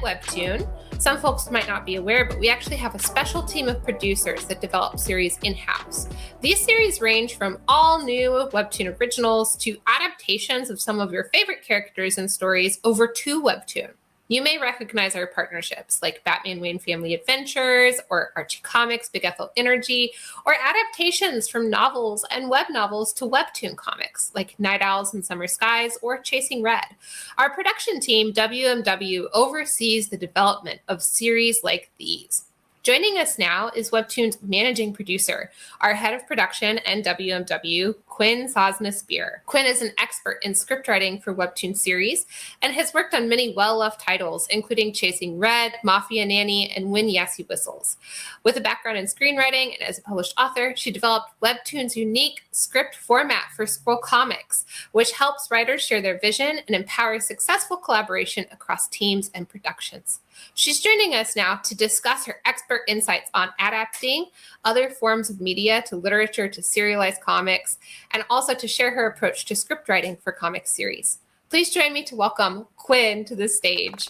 WEBTOON. Some folks might not be aware, but we actually have a special team of producers that develop series in-house. These series range from all new WEBTOON originals to adaptations of some of your favorite characters and stories over to WEBTOON. You may recognize our partnerships like Batman Wayne Family Adventures or Archie Comics Big Ethel Energy, or adaptations from novels and web novels to WEBTOON comics like Night Owls and Summer Skies or Chasing Red. Our production team, WMW, oversees the development of series like these. Joining us now is WEBTOON's managing producer, our head of production and WMW, Quinn Sosna-Spear. Quinn is an expert in script writing for WEBTOON series and has worked on many well-loved titles, including Chasing Red, Mafia Nanny, and When Yassie Whistles. With a background in screenwriting and as a published author, she developed WEBTOON's unique script format for scroll comics, which helps writers share their vision and empowers successful collaboration across teams and productions. She's joining us now to discuss her expert insights on adapting other forms of media to literature to serialized comics, and also to share her approach to script writing for comic series. Please join me to welcome Quinn to the stage.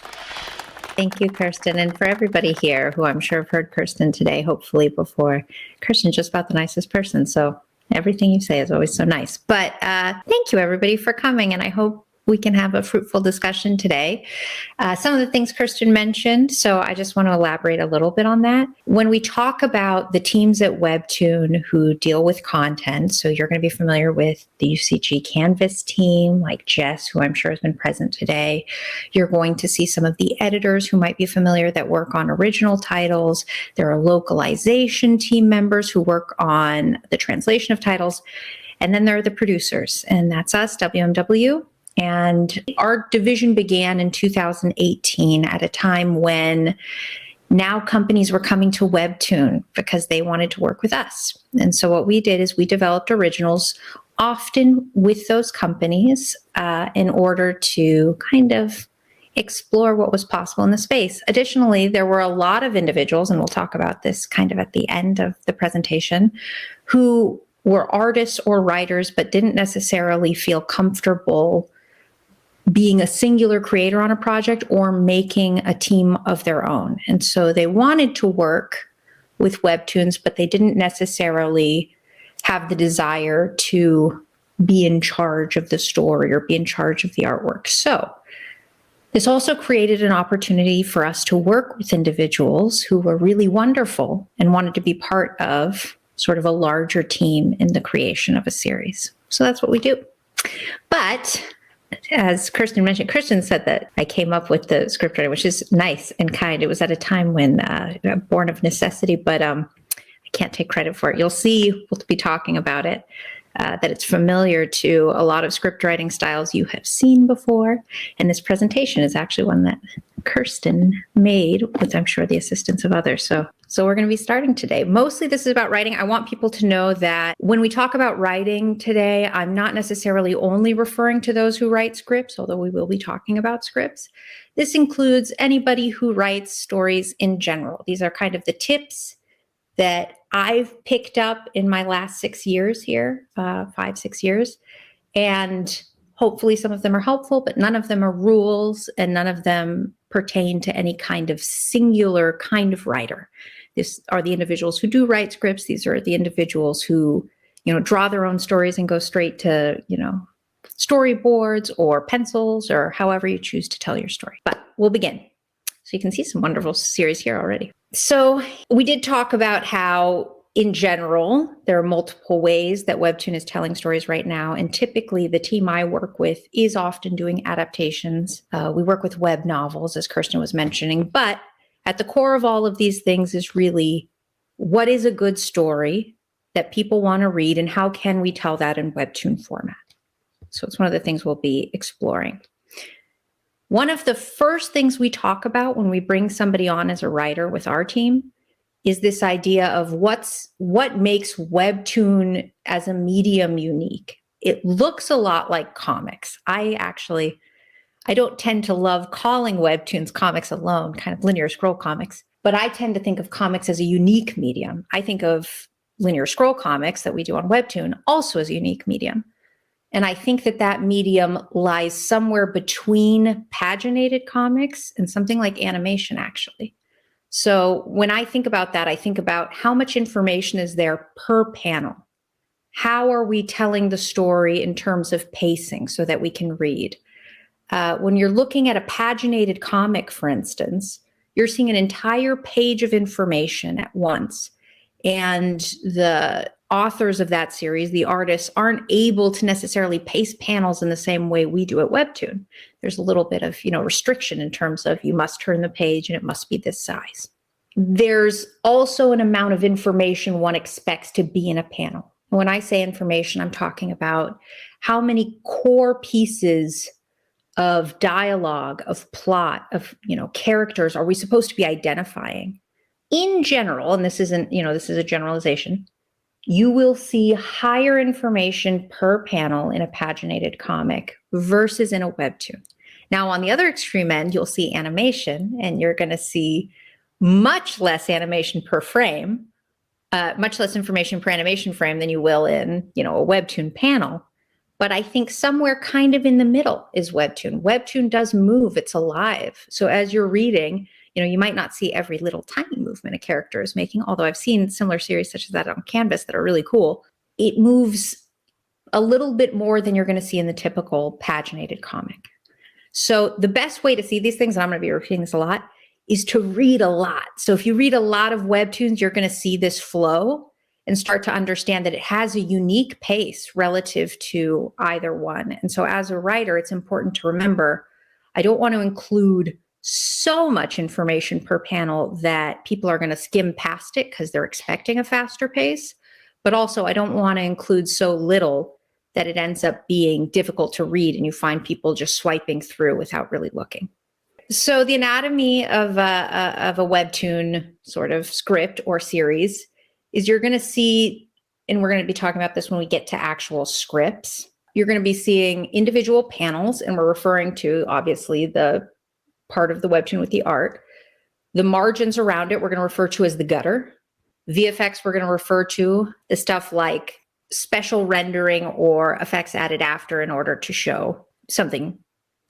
Thank you, Kirsten. And for everybody here who I'm sure have heard Kirsten today, hopefully before, Kirsten's just about the nicest person. So everything you say is always so nice. But thank you, everybody, for coming. And I hope we can have a fruitful discussion today. Some of the things Kirsten mentioned, so I just want to elaborate a little bit on that. When we talk about the teams at WEBTOON who deal with content, so you're going to be familiar with the UCG Canvas team, like Jess, who I'm sure has been present today. You're going to see some of the editors who might be familiar that work on original titles. There are localization team members who work on the translation of titles. And then there are the producers, and that's us, WMW. And our division began in 2018 at a time when now companies were coming to WEBTOON because they wanted to work with us. And so what we did is we developed originals often with those companies in order to kind of explore what was possible in the space. Additionally, there were a lot of individuals, and we'll talk about this kind of at the end of the presentation, who were artists or writers but didn't necessarily feel comfortable being a singular creator on a project or making a team of their own. And so they wanted to work with WEBTOONs, but they didn't necessarily have the desire to be in charge of the story or be in charge of the artwork. So this also created an opportunity for us to work with individuals who were really wonderful and wanted to be part of sort of a larger team in the creation of a series. So that's what we do. But as Kirsten mentioned, Kirsten said that I came up with the scriptwriter, which is nice and kind. It was at a time when born of necessity, but I can't take credit for it. You'll see, we'll be talking about it, that it's familiar to a lot of script writing styles you have seen before. And this presentation is actually one that Kirsten made with, I'm sure, the assistance of others. So we're going to be starting today. Mostly this is about writing. I want people to know that when we talk about writing today, I'm not necessarily only referring to those who write scripts, although we will be talking about scripts. This includes anybody who writes stories in general. These are kind of the tips that I've picked up in my last 6 years here, 5-6 years. And hopefully some of them are helpful, but none of them are rules and none of them pertain to any kind of singular kind of writer. These are the individuals who do write scripts. These are the individuals who, draw their own stories and go straight to, storyboards or pencils or however you choose to tell your story. But we'll begin. So you can see some wonderful series here already. So we did talk about how, in general, there are multiple ways that WEBTOON is telling stories right now. And typically the team I work with is often doing adaptations. We work with web novels, as Kirsten was mentioning. But at the core of all of these things is really, what is a good story that people want to read and how can we tell that in WEBTOON format? So it's one of the things we'll be exploring. One of the first things we talk about when we bring somebody on as a writer with our team is this idea of what makes WEBTOON as a medium unique. It looks a lot like comics. I don't tend to love calling WEBTOONs comics alone, kind of linear scroll comics, but I tend to think of comics as a unique medium. I think of linear scroll comics that we do on WEBTOON also as a unique medium. And I think that that medium lies somewhere between paginated comics and something like animation, actually. So when I think about that, I think about how much information is there per panel. How are we telling the story in terms of pacing so that we can read? When you're looking at a paginated comic, for instance, you're seeing an entire page of information at once. And the authors of that series, the artists, aren't able to necessarily pace panels in the same way we do at WEBTOON. There's a little bit of, restriction in terms of you must turn the page and it must be this size. There's also an amount of information one expects to be in a panel. When I say information, I'm talking about how many core pieces of dialogue, of plot, of, characters are we supposed to be identifying? In general, and this isn't, this is a generalization, you will see higher information per panel in a paginated comic versus in a webtoon. Now, on the other extreme end, you'll see animation, and you're going to see much less animation per frame, much less information per animation frame than you will in, a webtoon panel. But I think somewhere kind of in the middle is webtoon. Webtoon does move, it's alive. So as you're reading, you might not see every little tiny movement a character is making, although I've seen similar series such as that on Canvas that are really cool. It moves a little bit more than you're going to see in the typical paginated comic. So the best way to see these things, and I'm going to be repeating this a lot, is to read a lot. So if you read a lot of webtoons, you're going to see this flow and start to understand that it has a unique pace relative to either one. And so as a writer, it's important to remember, I don't want to include so much information per panel that people are going to skim past it because they're expecting a faster pace. But also, I don't want to include so little that it ends up being difficult to read and you find people just swiping through without really looking. So the anatomy of a webtoon sort of script or series is you're going to see, and we're going to be talking about this when we get to actual scripts, you're going to be seeing individual panels, and we're referring to, obviously, the part of the webtoon with the art. The margins around it, we're going to refer to as the gutter. VFX, we're going to refer to the stuff like special rendering or effects added after in order to show something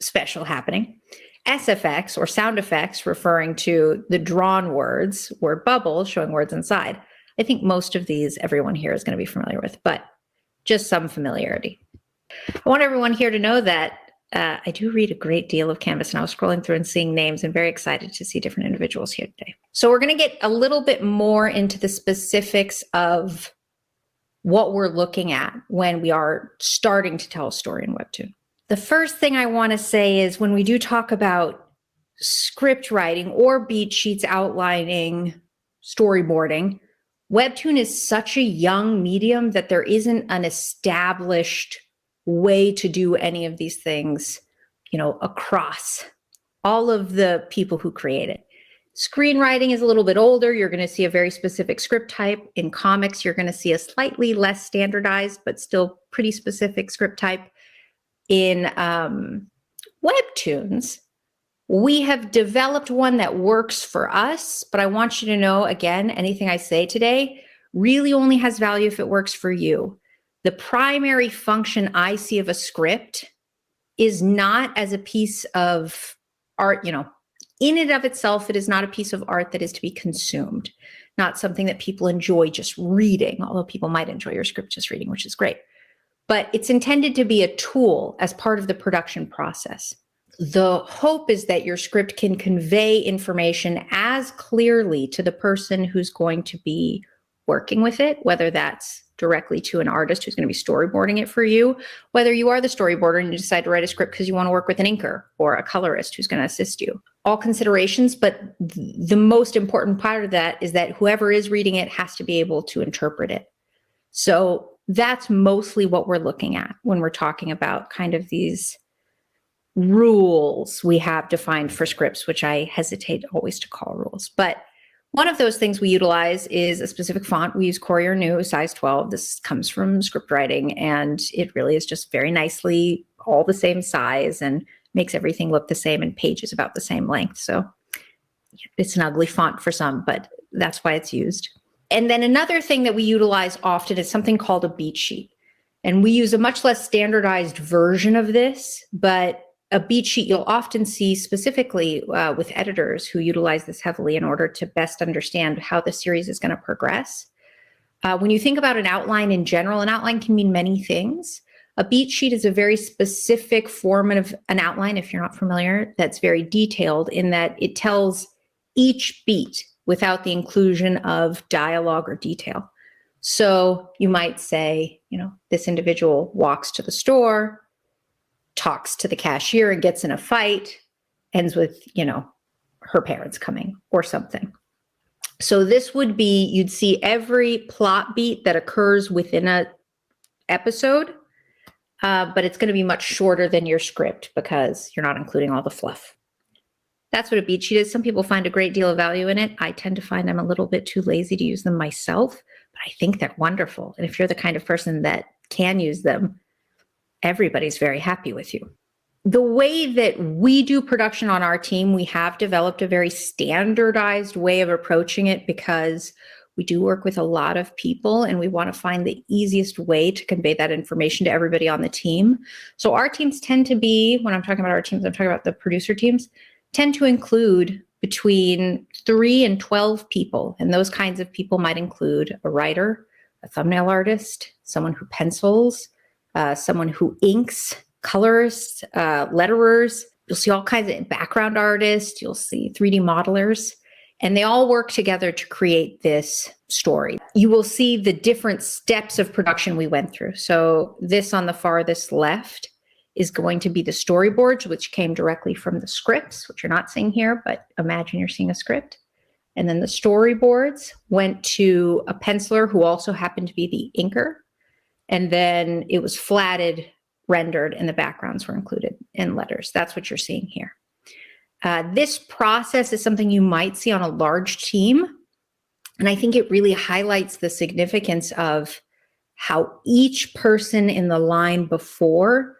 special happening. SFX, or sound effects, referring to the drawn words, word bubbles, showing words inside. I think most of these everyone here is going to be familiar with, but just some familiarity. I want everyone here to know that I do read a great deal of Canvas, and I was scrolling through and seeing names and very excited to see different individuals here today. So we're going to get a little bit more into the specifics of what we're looking at when we are starting to tell a story in Webtoon. The first thing I want to say is when we do talk about script writing or beat sheets outlining, storyboarding, Webtoon is such a young medium that there isn't an established way to do any of these things, across all of the people who create it. Screenwriting is a little bit older. You're going to see a very specific script type. In comics, you're going to see a slightly less standardized, but still pretty specific script type. In Webtoons, we have developed one that works for us, but I want you to know, again, anything I say today really only has value if it works for you. The primary function I see of a script is not as a piece of art, in and of itself, it is not a piece of art that is to be consumed, not something that people enjoy just reading, although people might enjoy your script just reading, which is great. But it's intended to be a tool as part of the production process. The hope is that your script can convey information as clearly to the person who's going to be working with it, whether that's directly to an artist who's going to be storyboarding it for you, whether you are the storyboarder and you decide to write a script because you want to work with an inker or a colorist who's going to assist you. All considerations, but the most important part of that is that whoever is reading it has to be able to interpret it. So that's mostly what we're looking at when we're talking about kind of these rules we have defined for scripts, which I hesitate always to call rules. But one of those things we utilize is a specific font. We use Courier New, size 12. This comes from script writing, and it really is just very nicely all the same size and makes everything look the same, and pages about the same length. So it's an ugly font for some, but that's why it's used. And then another thing that we utilize often is something called a beat sheet. And we use a much less standardized version of this, but a beat sheet you'll often see specifically with editors who utilize this heavily in order to best understand how the series is going to progress. When you think about an outline in general, an outline can mean many things. A beat sheet is a very specific form of an outline, if you're not familiar, that's very detailed in that it tells each beat without the inclusion of dialogue or detail. So you might say, this individual walks to the store, talks to the cashier and gets in a fight, ends with, her parents coming or something. So this would be, you'd see every plot beat that occurs within a episode, but it's going to be much shorter than your script because you're not including all the fluff. That's what a beat sheet is. Some people find a great deal of value in it. I tend to find I'm a little bit too lazy to use them myself, but I think they're wonderful. And if you're the kind of person that can use them, everybody's very happy with you. The way that we do production on our team, we have developed a very standardized way of approaching it because we do work with a lot of people and we want to find the easiest way to convey that information to everybody on the team. So our teams tend to be, when I'm talking about our teams, I'm talking about the producer teams, tend to include between 3 and 12 people. And those kinds of people might include a writer, a thumbnail artist, someone who pencils, someone who inks, colorists, letterers. You'll see all kinds of background artists. You'll see 3D modelers. And they all work together to create this story. You will see the different steps of production we went through. So this on the farthest left is going to be the storyboards, which came directly from the scripts, which you're not seeing here, but imagine you're seeing a script. And then the storyboards went to a penciler who also happened to be the inker. And then it was flatted, rendered, and the backgrounds were included in letters. That's what you're seeing here. This process is something you might see on a large team. And I think it really highlights the significance of how each person in the line before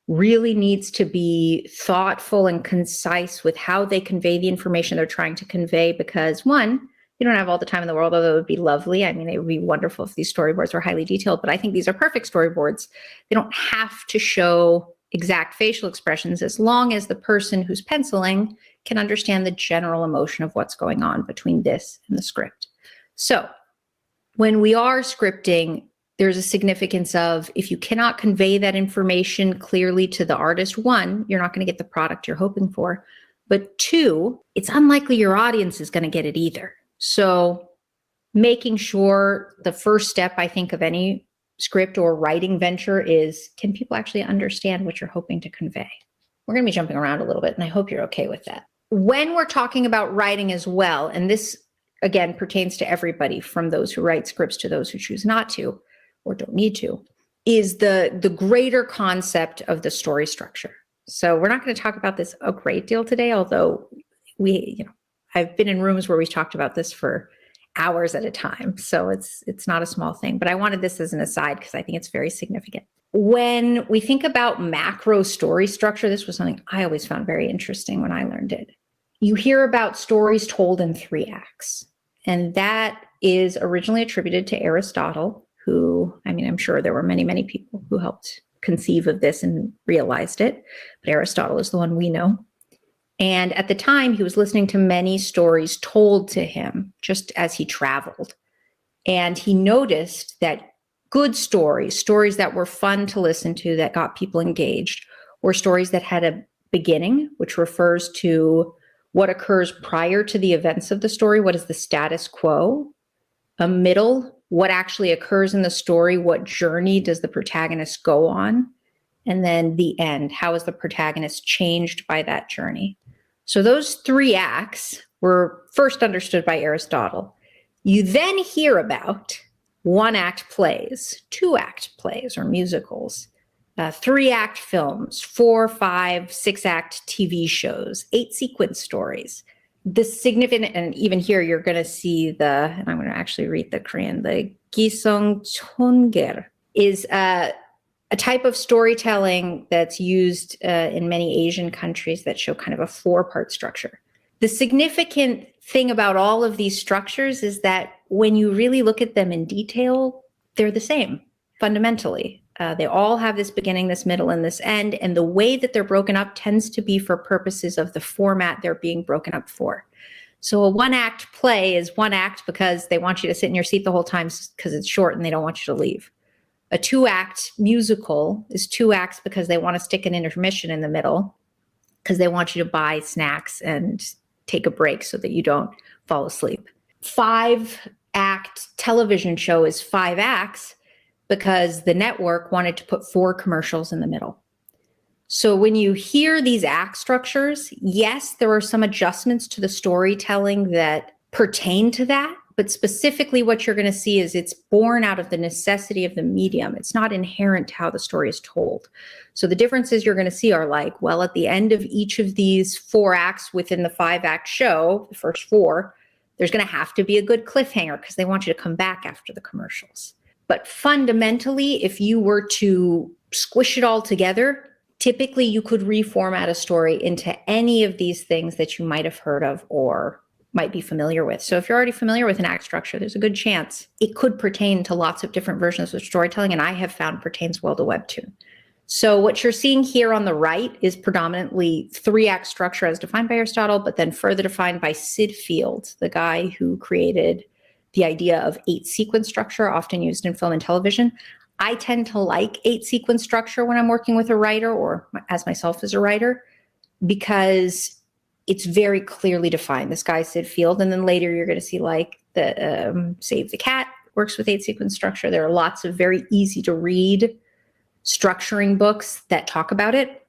really needs to be thoughtful and concise with how they convey the information they're trying to convey. Because one, you don't have all the time in the world, although it would be lovely. I mean, it would be wonderful if these storyboards were highly detailed, but I think these are perfect storyboards. They don't have to show exact facial expressions as long as the person who's penciling can understand the general emotion of what's going on between this and the script. So when we are scripting, there's a significance of if you cannot convey that information clearly to the artist, one, you're not going to get the product you're hoping for. But two, it's unlikely your audience is going to get it either. So making sure the first step, I think, of any script or writing venture is, can people actually understand what you're hoping to convey? We're going to be jumping around a little bit, and I hope you're okay with that. When we're talking about writing as well, and this, again, pertains to everybody from those who write scripts to those who choose not to or don't need to, is the greater concept of the story structure. So we're not going to talk about this a great deal today, although I've been in rooms where we've talked about this for hours at a time. So it's not a small thing, but I wanted this as an aside because I think it's very significant. When we think about macro story structure, this was something I always found very interesting when I learned it. You hear about stories told in 3 acts, and that is originally attributed to Aristotle, who, I'm sure there were many, many people who helped conceive of this and realized it, but Aristotle is the one we know. And at the time, he was listening to many stories told to him just as he traveled. And he noticed that good stories that were fun to listen to, that got people engaged, were stories that had a beginning, which refers to what occurs prior to the events of the story. What is the status quo? A middle, what actually occurs in the story? What journey does the protagonist go on? And then the end, how is the protagonist changed by that journey? So those 3 acts were first understood by Aristotle. You then hear about 1-act plays, 2-act plays or musicals, 3-act films, 4, 5, 6-act TV shows, 8-sequence stories. The significant, and even here you're going to see and I'm going to actually read the Korean, the Gisong Chongeer is a type of storytelling that's used in many Asian countries that show kind of a 4-part structure. The significant thing about all of these structures is that when you really look at them in detail, they're the same fundamentally. They all have this beginning, this middle, and this end. And the way that they're broken up tends to be for purposes of the format they're being broken up for. So a one-act play is one act because they want you to sit in your seat the whole time because it's short and they don't want you to leave. A two-act musical is two acts because they want to stick an intermission in the middle because they want you to buy snacks and take a break so that you don't fall asleep. 5-act television show is 5 acts because the network wanted to put 4 commercials in the middle. So when you hear these act structures, yes, there are some adjustments to the storytelling that pertain to that, but specifically what you're going to see is it's born out of the necessity of the medium. It's not inherent to how the story is told. So the differences you're going to see are like, well, at the end of each of these 4 acts within the 5-act show, the first 4, there's going to have to be a good cliffhanger because they want you to come back after the commercials. But fundamentally, if you were to squish it all together, typically you could reformat a story into any of these things that you might have heard of or might be familiar with. So if you're already familiar with an act structure, there's a good chance it could pertain to lots of different versions of storytelling, and I have found pertains well to Webtoon. So what you're seeing here on the right is predominantly 3-act structure as defined by Aristotle, but then further defined by Sid Field, the guy who created the idea of 8-sequence structure, often used in film and television. I tend to like 8-sequence structure when I'm working with a writer or as myself as a writer because it's very clearly defined. This guy, Sid Field, and then later you're going to see like the Save the Cat works with 8-sequence structure. There are lots of very easy to read structuring books that talk about it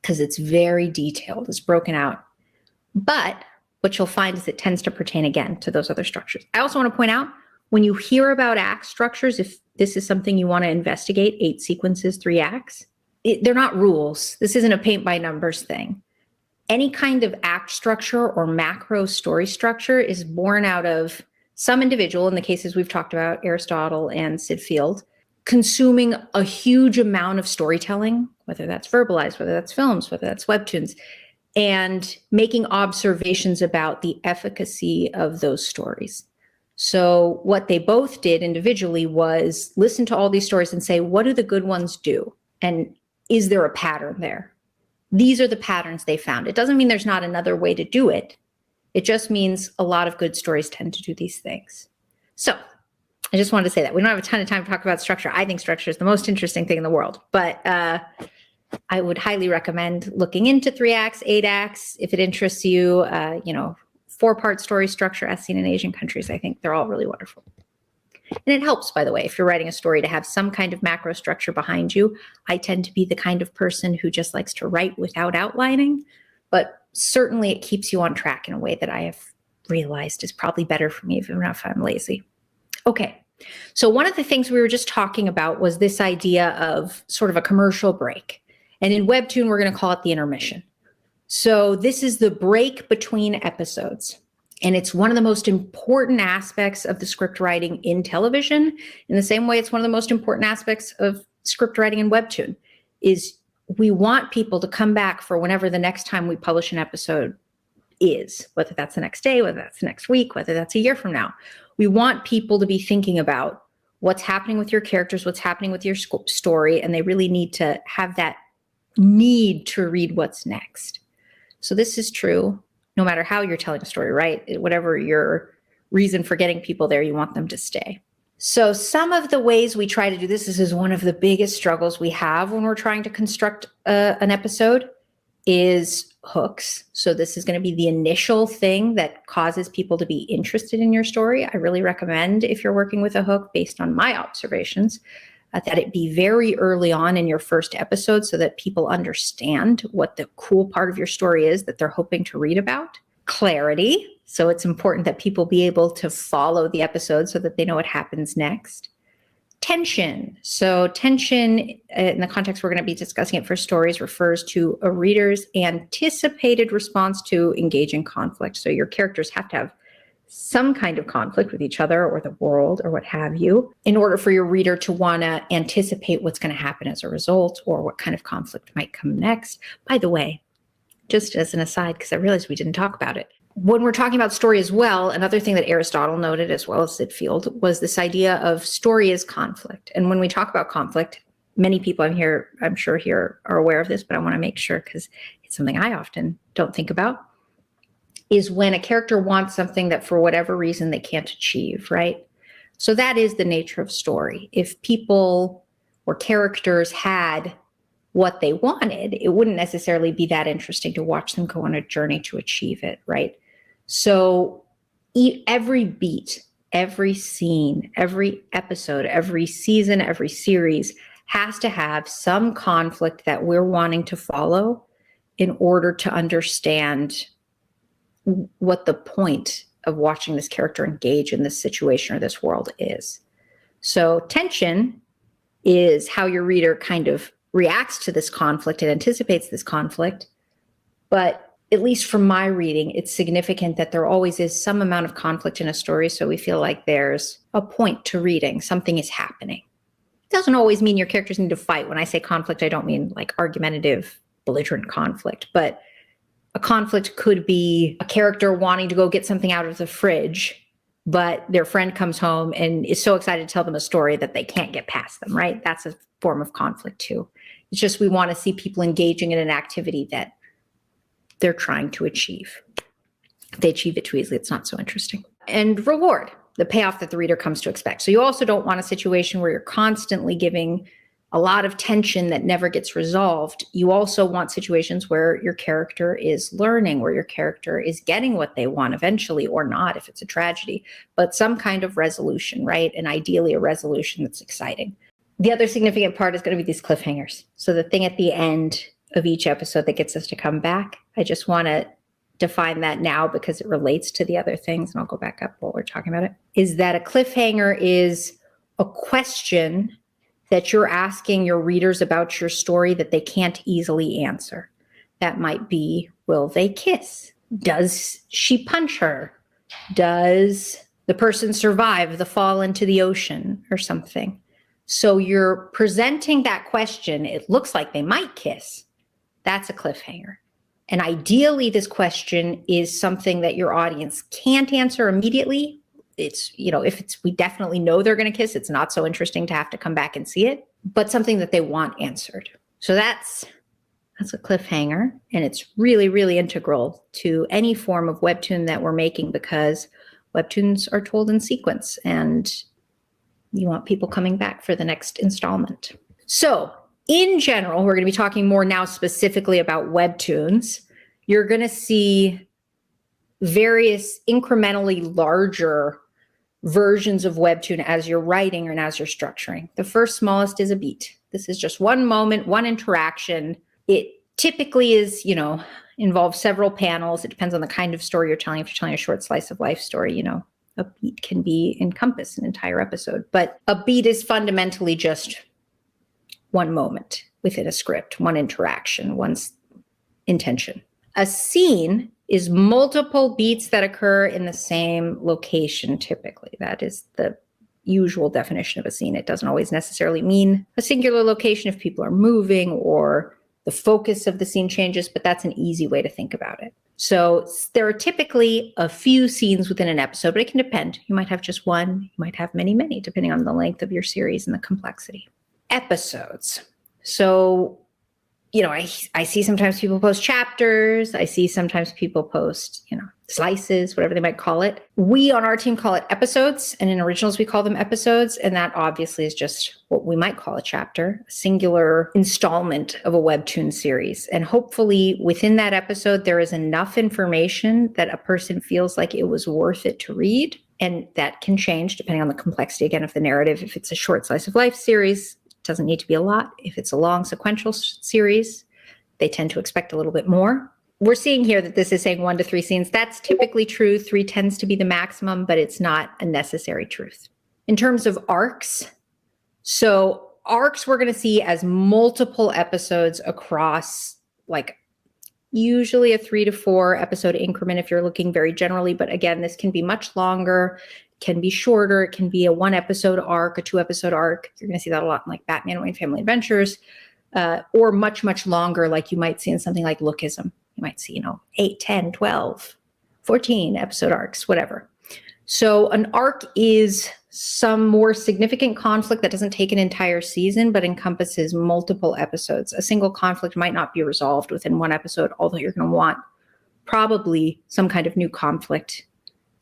because it's very detailed. It's broken out. But what you'll find is it tends to pertain again to those other structures. I also want to point out when you hear about act structures, if this is something you want to investigate, 8 sequences, 3 acts, they're not rules. This isn't a paint by numbers thing. Any kind of act structure or macro story structure is born out of some individual, in the cases we've talked about, Aristotle and Sid Field, consuming a huge amount of storytelling, whether that's verbalized, whether that's films, whether that's webtoons, and making observations about the efficacy of those stories. So what they both did individually was listen to all these stories and say, what do the good ones do? And is there a pattern there? These are the patterns they found. It doesn't mean there's not another way to do it. It just means a lot of good stories tend to do these things. So I just wanted to say that. We don't have a ton of time to talk about structure. I think structure is the most interesting thing in the world, but I would highly recommend looking into 3 acts, 8 acts. If it interests you, 4-part story structure as seen in Asian countries. I think they're all really wonderful. And it helps, by the way, if you're writing a story to have some kind of macro structure behind you. I tend to be the kind of person who just likes to write without outlining, but certainly it keeps you on track in a way that I have realized is probably better for me even if I'm lazy. Okay, so one of the things we were just talking about was this idea of sort of a commercial break. And in Webtoon, we're going to call it the intermission. So this is the break between episodes. And it's one of the most important aspects of the script writing in television. In the same way, it's one of the most important aspects of script writing in Webtoon is we want people to come back for whenever the next time we publish an episode is, whether that's the next day, whether that's the next week, whether that's a year from now. We want people to be thinking about what's happening with your characters, what's happening with your story, and they really need to have that need to read what's next. So this is true no matter how you're telling a story, right? Whatever your reason for getting people there, you want them to stay. So some of the ways we try to do this is one of the biggest struggles we have when we're trying to construct an episode is hooks. So this is going to be the initial thing that causes people to be interested in your story. I really recommend if you're working with a hook based on my observations, that it be very early on in your first episode so that people understand what the cool part of your story is that they're hoping to read about. Clarity. So it's important that people be able to follow the episode so that they know what happens next. Tension. So tension, in the context we're going to be discussing it for stories, refers to a reader's anticipated response to engaging conflict. So your characters have to have some kind of conflict with each other or the world or what have you, in order for your reader to want to anticipate what's going to happen as a result or what kind of conflict might come next. By the way, just as an aside, because I realized we didn't talk about it, when we're talking about story as well, another thing that Aristotle noted as well as Sid Field was this idea of story is conflict. And when we talk about conflict, many people I'm sure here are aware of this, but I want to make sure because it's something I often don't think about, is when a character wants something that for whatever reason they can't achieve, right? So that is the nature of story. If people or characters had what they wanted, it wouldn't necessarily be that interesting to watch them go on a journey to achieve it, right? So every beat, every scene, every episode, every season, every series has to have some conflict that we're wanting to follow in order to understand what the point of watching this character engage in this situation or this world is. So tension is how your reader kind of reacts to this conflict and anticipates this conflict. But at least from my reading, it's significant that there always is some amount of conflict in a story. So we feel like there's a point to reading. Something is happening. It doesn't always mean your characters need to fight. When I say conflict, I don't mean like argumentative, belligerent conflict, but a conflict could be a character wanting to go get something out of the fridge, but their friend comes home and is so excited to tell them a story that they can't get past them, right? That's a form of conflict too. It's just we want to see people engaging in an activity that they're trying to achieve. If they achieve it too easily, it's not so interesting. And reward, the payoff that the reader comes to expect. So you also don't want a situation where you're constantly giving a lot of tension that never gets resolved. You also want situations where your character is learning, where your character is getting what they want eventually, or not if it's a tragedy, but some kind of resolution, right? And ideally a resolution that's exciting. The other significant part is going to be these cliffhangers. So the thing at the end of each episode that gets us to come back, I just want to define that now because it relates to the other things, and I'll go back up while we're talking about it, is that a cliffhanger is a question that you're asking your readers about your story that they can't easily answer. That might be, will they kiss? Does she punch her? Does the person survive the fall into the ocean or something? So you're presenting that question. It looks like they might kiss. That's a cliffhanger. And ideally, this question is something that your audience can't answer immediately. It's, we definitely know they're going to kiss, it's not so interesting to have to come back and see it, but something that they want answered. So that's a cliffhanger. And it's really, really integral to any form of webtoon that we're making because webtoons are told in sequence and you want people coming back for the next installment. So in general, we're going to be talking more now specifically about webtoons. You're going to see various incrementally larger versions of webtoon as you're writing and as you're structuring. The first smallest is a beat. This is just one moment, one interaction. It typically is, involves several panels. It depends on the kind of story you're telling. If you're telling a short slice of life story, a beat can encompass an entire episode. But a beat is fundamentally just one moment within a script, one interaction, one's intention. A scene is multiple beats that occur in the same location, typically. That is the usual definition of a scene. It doesn't always necessarily mean a singular location if people are moving or the focus of the scene changes, but that's an easy way to think about it. So there are typically a few scenes within an episode, but it can depend. You might have just one, you might have many, many, depending on the length of your series and the complexity. Episodes. So I see sometimes people post chapters. I see sometimes people post, slices, whatever they might call it. We on our team call it episodes, and in originals we call them episodes. And that obviously is just what we might call a chapter, a singular installment of a webtoon series. And hopefully within that episode, there is enough information that a person feels like it was worth it to read. And that can change depending on the complexity, again, of the narrative. If it's a short slice of life series, doesn't need to be a lot. If it's a long sequential series, they tend to expect a little bit more. We're seeing here that this is saying 1 to 3 scenes. That's typically true. 3 tends to be the maximum, but it's not a necessary truth. In terms of arcs, so arcs we're going to see as multiple episodes across usually a 3 to 4 episode increment if you're looking very generally. But again, this can be much longer, can be shorter. It can be a 1 episode arc, a 2 episode arc. You're going to see that a lot in Batman and Wayne Family Adventures, or much, much longer, like you might see in something like Lookism. You might see, 8, 10, 12, 14 episode arcs, whatever. So an arc is some more significant conflict that doesn't take an entire season, but encompasses multiple episodes. A single conflict might not be resolved within one episode, although you're going to want probably some kind of new conflict,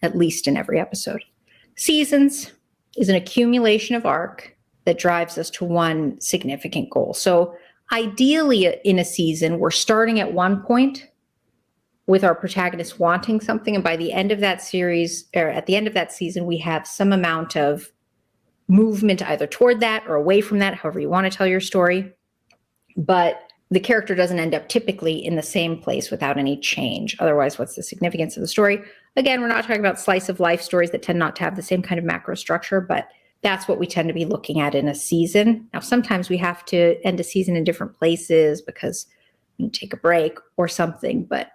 at least in every episode. Seasons is an accumulation of arc that drives us to one significant goal. So ideally in a season, we're starting at one point with our protagonist wanting something. And by the end of that series, or at the end of that season, we have some amount of movement either toward that or away from that, however you want to tell your story. But the character doesn't end up typically in the same place without any change. Otherwise, what's the significance of the story? Again, we're not talking about slice of life stories that tend not to have the same kind of macro structure, but that's what we tend to be looking at in a season. Now, sometimes we have to end a season in different places because we take a break or something, but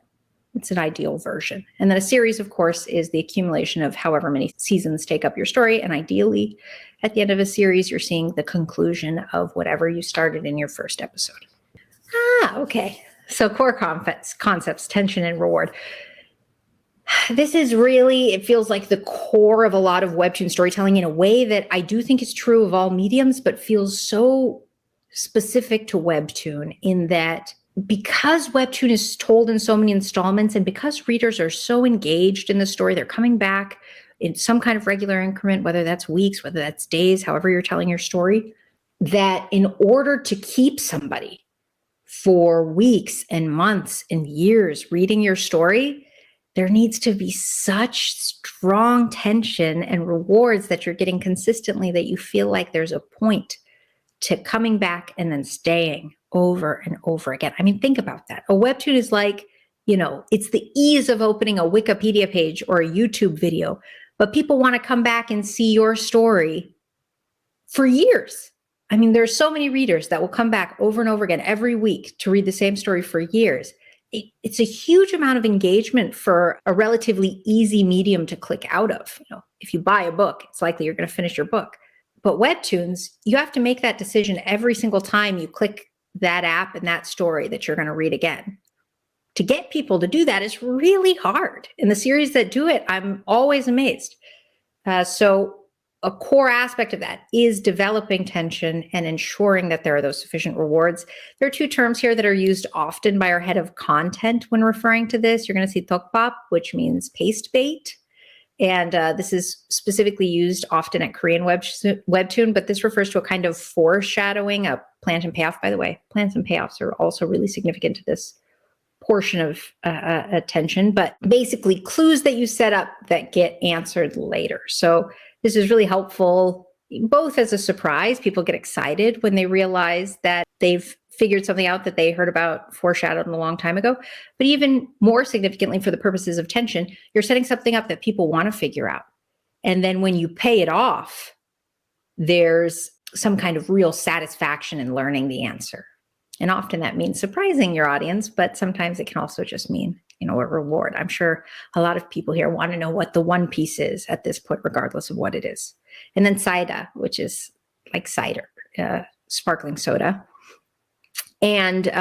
it's an ideal version. And then a series, of course, is the accumulation of however many seasons take up your story. And ideally, at the end of a series, you're seeing the conclusion of whatever you started in your first episode. Okay. So core concepts, tension and reward. This is really, it feels like the core of a lot of Webtoon storytelling in a way that I do think is true of all mediums, but feels so specific to Webtoon in that because Webtoon is told in so many installments and because readers are so engaged in the story, they're coming back in some kind of regular increment, whether that's weeks, whether that's days, however you're telling your story, that in order to keep somebody for weeks and months and years reading your story, there needs to be such strong tension and rewards that you're getting consistently that you feel like there's a point to coming back and then staying over and over again. I mean, think about that. A Webtoon is like, it's the ease of opening a Wikipedia page or a YouTube video, but people want to come back and see your story for years. I mean, there's so many readers that will come back over and over again every week to read the same story for years. It's a huge amount of engagement for a relatively easy medium to click out of. If you buy a book, it's likely you're going to finish your book. But Webtoons, you have to make that decision every single time you click that app and that story that you're going to read again. To get people to do that is really hard. In the series that do it, I'm always amazed. So a core aspect of that is developing tension and ensuring that there are those sufficient rewards. There are two terms here that are used often by our head of content when referring to this. You're going to see tokbap, which means paste bait. And this is specifically used often at Korean Webtoon, but this refers to a kind of foreshadowing, a plant and payoff, by the way. Plants and payoffs are also really significant to this portion of attention, but basically clues that you set up that get answered later. So this is really helpful, both as a surprise. People get excited when they realize that they've figured something out that they heard about foreshadowed a long time ago. But even more significantly, for the purposes of tension, you're setting something up that people want to figure out. And then when you pay it off, there's some kind of real satisfaction in learning the answer. And often that means surprising your audience, but sometimes it can also just mean, a reward. I'm sure a lot of people here want to know what the one piece is at this point, regardless of what it is. And then saida, which is like cider, sparkling soda. And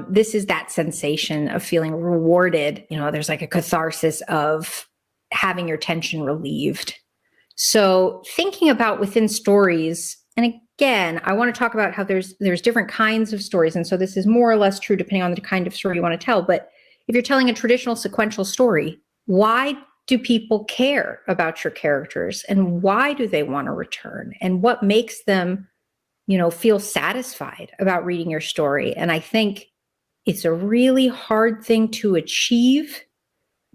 this is that sensation of feeling rewarded. There's like a catharsis of having your tension relieved. So thinking about within stories, and again, I want to talk about how there's different kinds of stories. And so this is more or less true depending on the kind of story you want to tell. But if you're telling a traditional sequential story, why do people care about your characters? And why do they want to return? And what makes them feel satisfied about reading your story? And I think it's a really hard thing to achieve,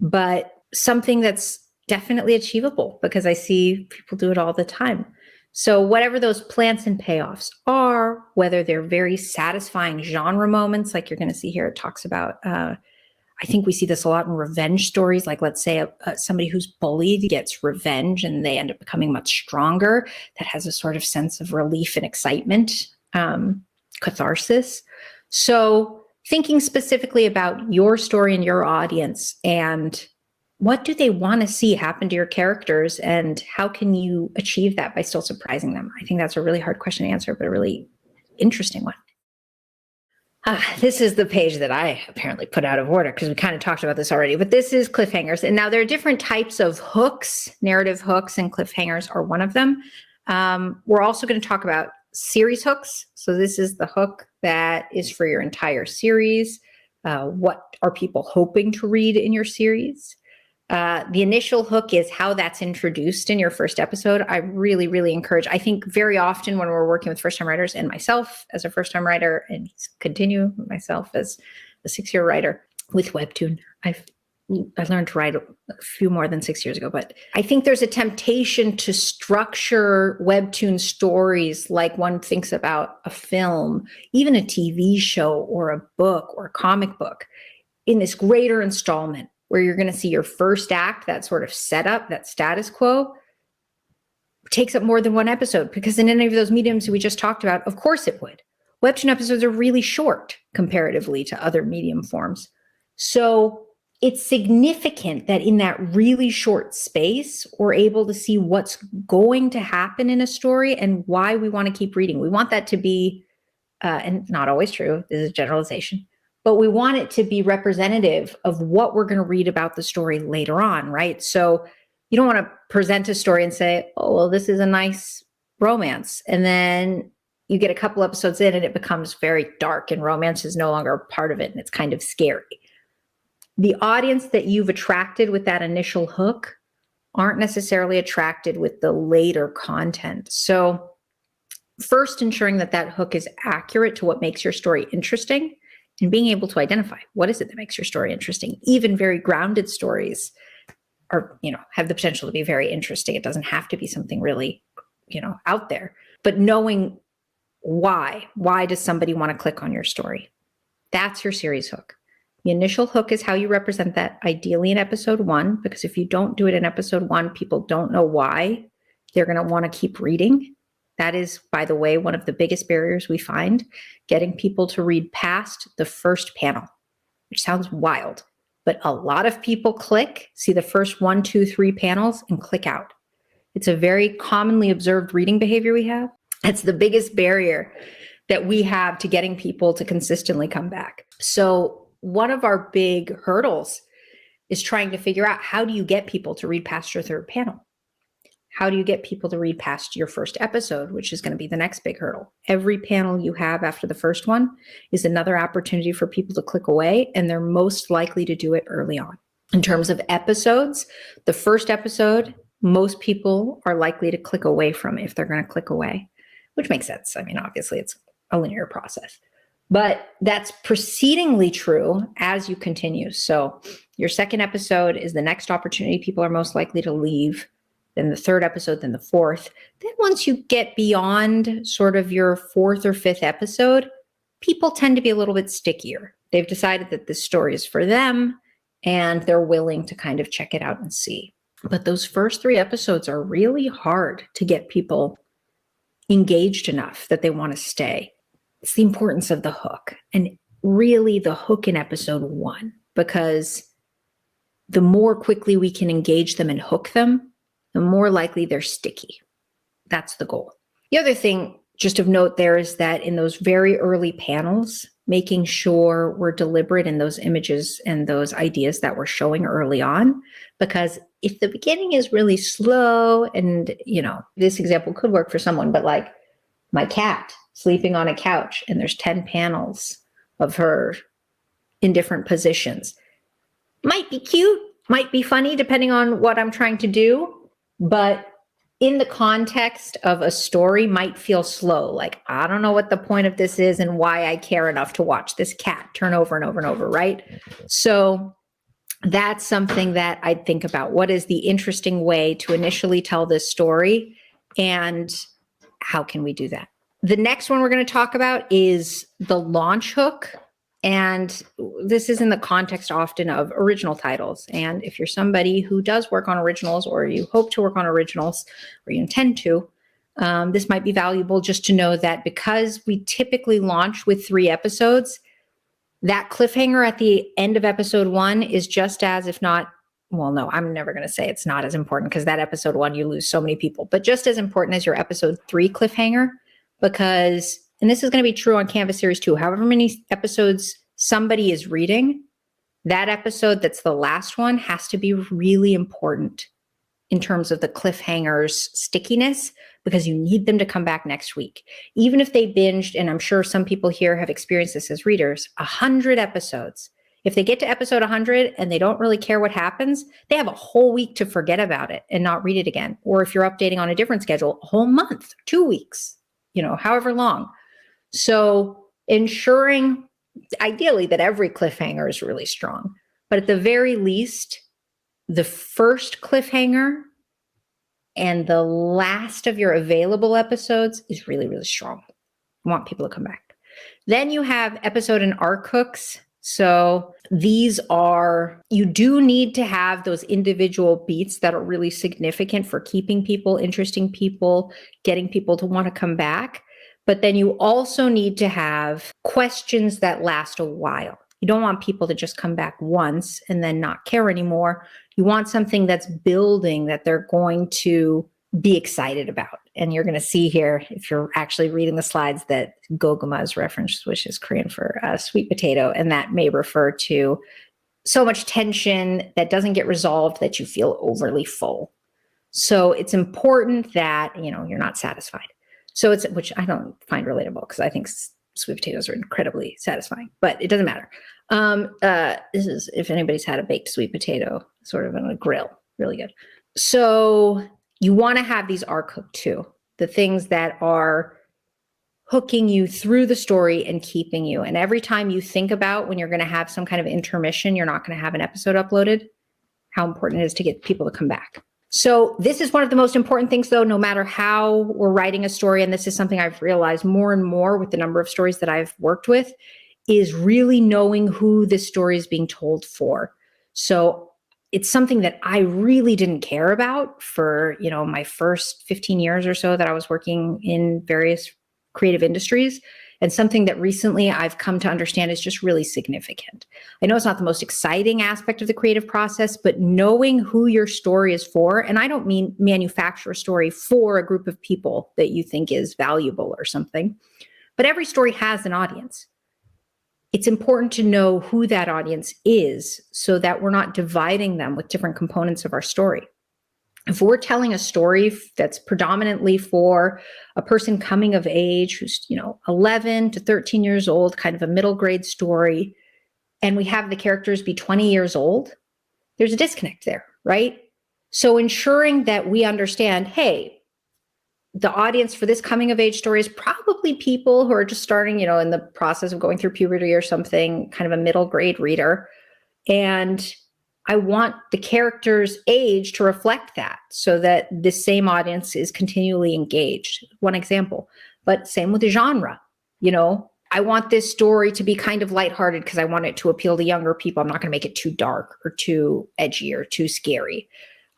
but something that's definitely achievable because I see people do it all the time. So whatever those plants and payoffs are, whether they're very satisfying genre moments, like you're going to see here, it talks about, I think we see this a lot in revenge stories. Like let's say somebody who's bullied gets revenge and they end up becoming much stronger. That has a sort of sense of relief and excitement, catharsis. So thinking specifically about your story and your audience and what do they want to see happen to your characters and how can you achieve that by still surprising them? I think that's a really hard question to answer, but a really interesting one. This is the page that I apparently put out of order because we kind of talked about this already, but this is cliffhangers. And now there are different types of hooks, narrative hooks, and cliffhangers are one of them. We're also going to talk about series hooks. So this is the hook that is for your entire series. What are people hoping to read in your series? The initial hook is how that's introduced in your first episode. I really, really encourage. I think very often when we're working with first-time writers and myself as a first-time writer and continue myself as a 6-year writer with Webtoon, I learned to write a few more than 6 years ago, but I think there's a temptation to structure Webtoon stories like one thinks about a film, even a TV show or a book or a comic book, in this greater installment where you're going to see your first act, that sort of setup, that status quo, takes up more than one episode, because in any of those mediums we just talked about, of course it would. Webtoon episodes are really short comparatively to other medium forms. So it's significant that in that really short space, we're able to see what's going to happen in a story and why we want to keep reading. We want that to be, and not always true, this is a generalization, but we want it to be representative of what we're going to read about the story later on, right? So you don't want to present a story and say, oh, well, this is a nice romance. And then you get a couple episodes in and it becomes very dark and romance is no longer a part of it and it's kind of scary. The audience that you've attracted with that initial hook aren't necessarily attracted with the later content. So first, ensuring that that hook is accurate to what makes your story interesting and being able to identify what is it that makes your story interesting. Even very grounded stories are, have the potential to be very interesting. It doesn't have to be something really, out there, but knowing why does somebody want to click on your story? That's your series hook. The initial hook is how you represent that, ideally in episode 1, because if you don't do it in episode 1, people don't know why they're going to want to keep reading. That is, by the way, one of the biggest barriers we find, getting people to read past the first panel, which sounds wild, but a lot of people see the first 1, 2, 3 panels and click out. It's a very commonly observed reading behavior we have. It's the biggest barrier that we have to getting people to consistently come back. So one of our big hurdles is trying to figure out, how do you get people to read past your third panel? How do you get people to read past your first episode, which is going to be the next big hurdle? Every panel you have after the first one is another opportunity for people to click away, and they're most likely to do it early on. In terms of episodes, the first episode, most people are likely to click away from if they're going to click away, which makes sense. I mean, obviously, it's a linear process. But that's proceedingly true as you continue. So your second episode is the next opportunity people are most likely to leave, then the third episode, then the fourth. Then once you get beyond sort of your fourth or fifth episode, people tend to be a little bit stickier. They've decided that this story is for them and they're willing to kind of check it out and see. But those first 3 episodes are really hard to get people engaged enough that they want to stay. It's the importance of the hook, and really the hook in episode 1, because the more quickly we can engage them and hook them, the more likely they're sticky. That's the goal. The other thing just of note there is that in those very early panels, making sure we're deliberate in those images and those ideas that we're showing early on, because if the beginning is really slow, and this example could work for someone, but like my cat sleeping on a couch and there's 10 panels of her in different positions, might be cute, might be funny, depending on what I'm trying to do, but in the context of a story might feel slow. Like, I don't know what the point of this is and why I care enough to watch this cat turn over and over and over, right? So that's something that I'd think about. What is the interesting way to initially tell this story, and how can we do that? The next one we're going to talk about is the launch hook. And this is in the context often of original titles. And if you're somebody who does work on originals, or you hope to work on originals, or you intend to, this might be valuable just to know that because we typically launch with 3 episodes, that cliffhanger at the end of episode 1 is just as, if not, well, no, I'm never going to say it's not as important, because that episode 1, you lose so many people, but just as important as your episode 3 cliffhanger, because and this is going to be true on Canvas Series too, however many episodes somebody is reading, that episode that's the last one has to be really important in terms of the cliffhanger's stickiness, because you need them to come back next week. Even if they binged, and I'm sure some people here have experienced this as readers, 100 episodes. If they get to episode 100 and they don't really care what happens, they have a whole week to forget about it and not read it again. Or if you're updating on a different schedule, a whole month, 2 weeks, however long. So ensuring ideally that every cliffhanger is really strong, but at the very least, the first cliffhanger and the last of your available episodes is really, really strong. I want people to come back. Then you have episode and arc hooks. So these are, you do need to have those individual beats that are really significant for keeping people, interesting people, getting people to want to come back. But then you also need to have questions that last a while. You don't want people to just come back once and then not care anymore. You want something that's building, that they're going to be excited about. And you're going to see here, if you're actually reading the slides, that goguma is referenced, which is Korean for sweet potato. And that may refer to so much tension that doesn't get resolved that you feel overly full. So it's important that, you're not satisfied. So it's, which I don't find relatable because I think sweet potatoes are incredibly satisfying, but it doesn't matter. This is, if anybody's had a baked sweet potato sort of on a grill, really good. So you want to have these arc hook too, the things that are hooking you through the story and keeping you. And every time you think about when you're going to have some kind of intermission, you're not going to have an episode uploaded, how important it is to get people to come back. So this is one of the most important things, though, no matter how we're writing a story, and this is something I've realized more and more with the number of stories that I've worked with, is really knowing who this story is being told for. So it's something that I really didn't care about for, my first 15 years or so that I was working in various creative industries, and something that recently I've come to understand is just really significant. I know it's not the most exciting aspect of the creative process, but knowing who your story is for, and I don't mean manufacture a story for a group of people that you think is valuable or something, but every story has an audience. It's important to know who that audience is so that we're not dividing them with different components of our story. If we're telling a story that's predominantly for a person coming of age who's, 11 to 13 years old, kind of a middle grade story, and we have the characters be 20 years old, there's a disconnect there, right? So ensuring that we understand, hey, the audience for this coming of age story is probably people who are just starting, in the process of going through puberty or something, kind of a middle grade reader. And I want the character's age to reflect that so that the same audience is continually engaged. One example, but same with the genre. I want this story to be kind of lighthearted because I want it to appeal to younger people. I'm not going to make it too dark or too edgy or too scary.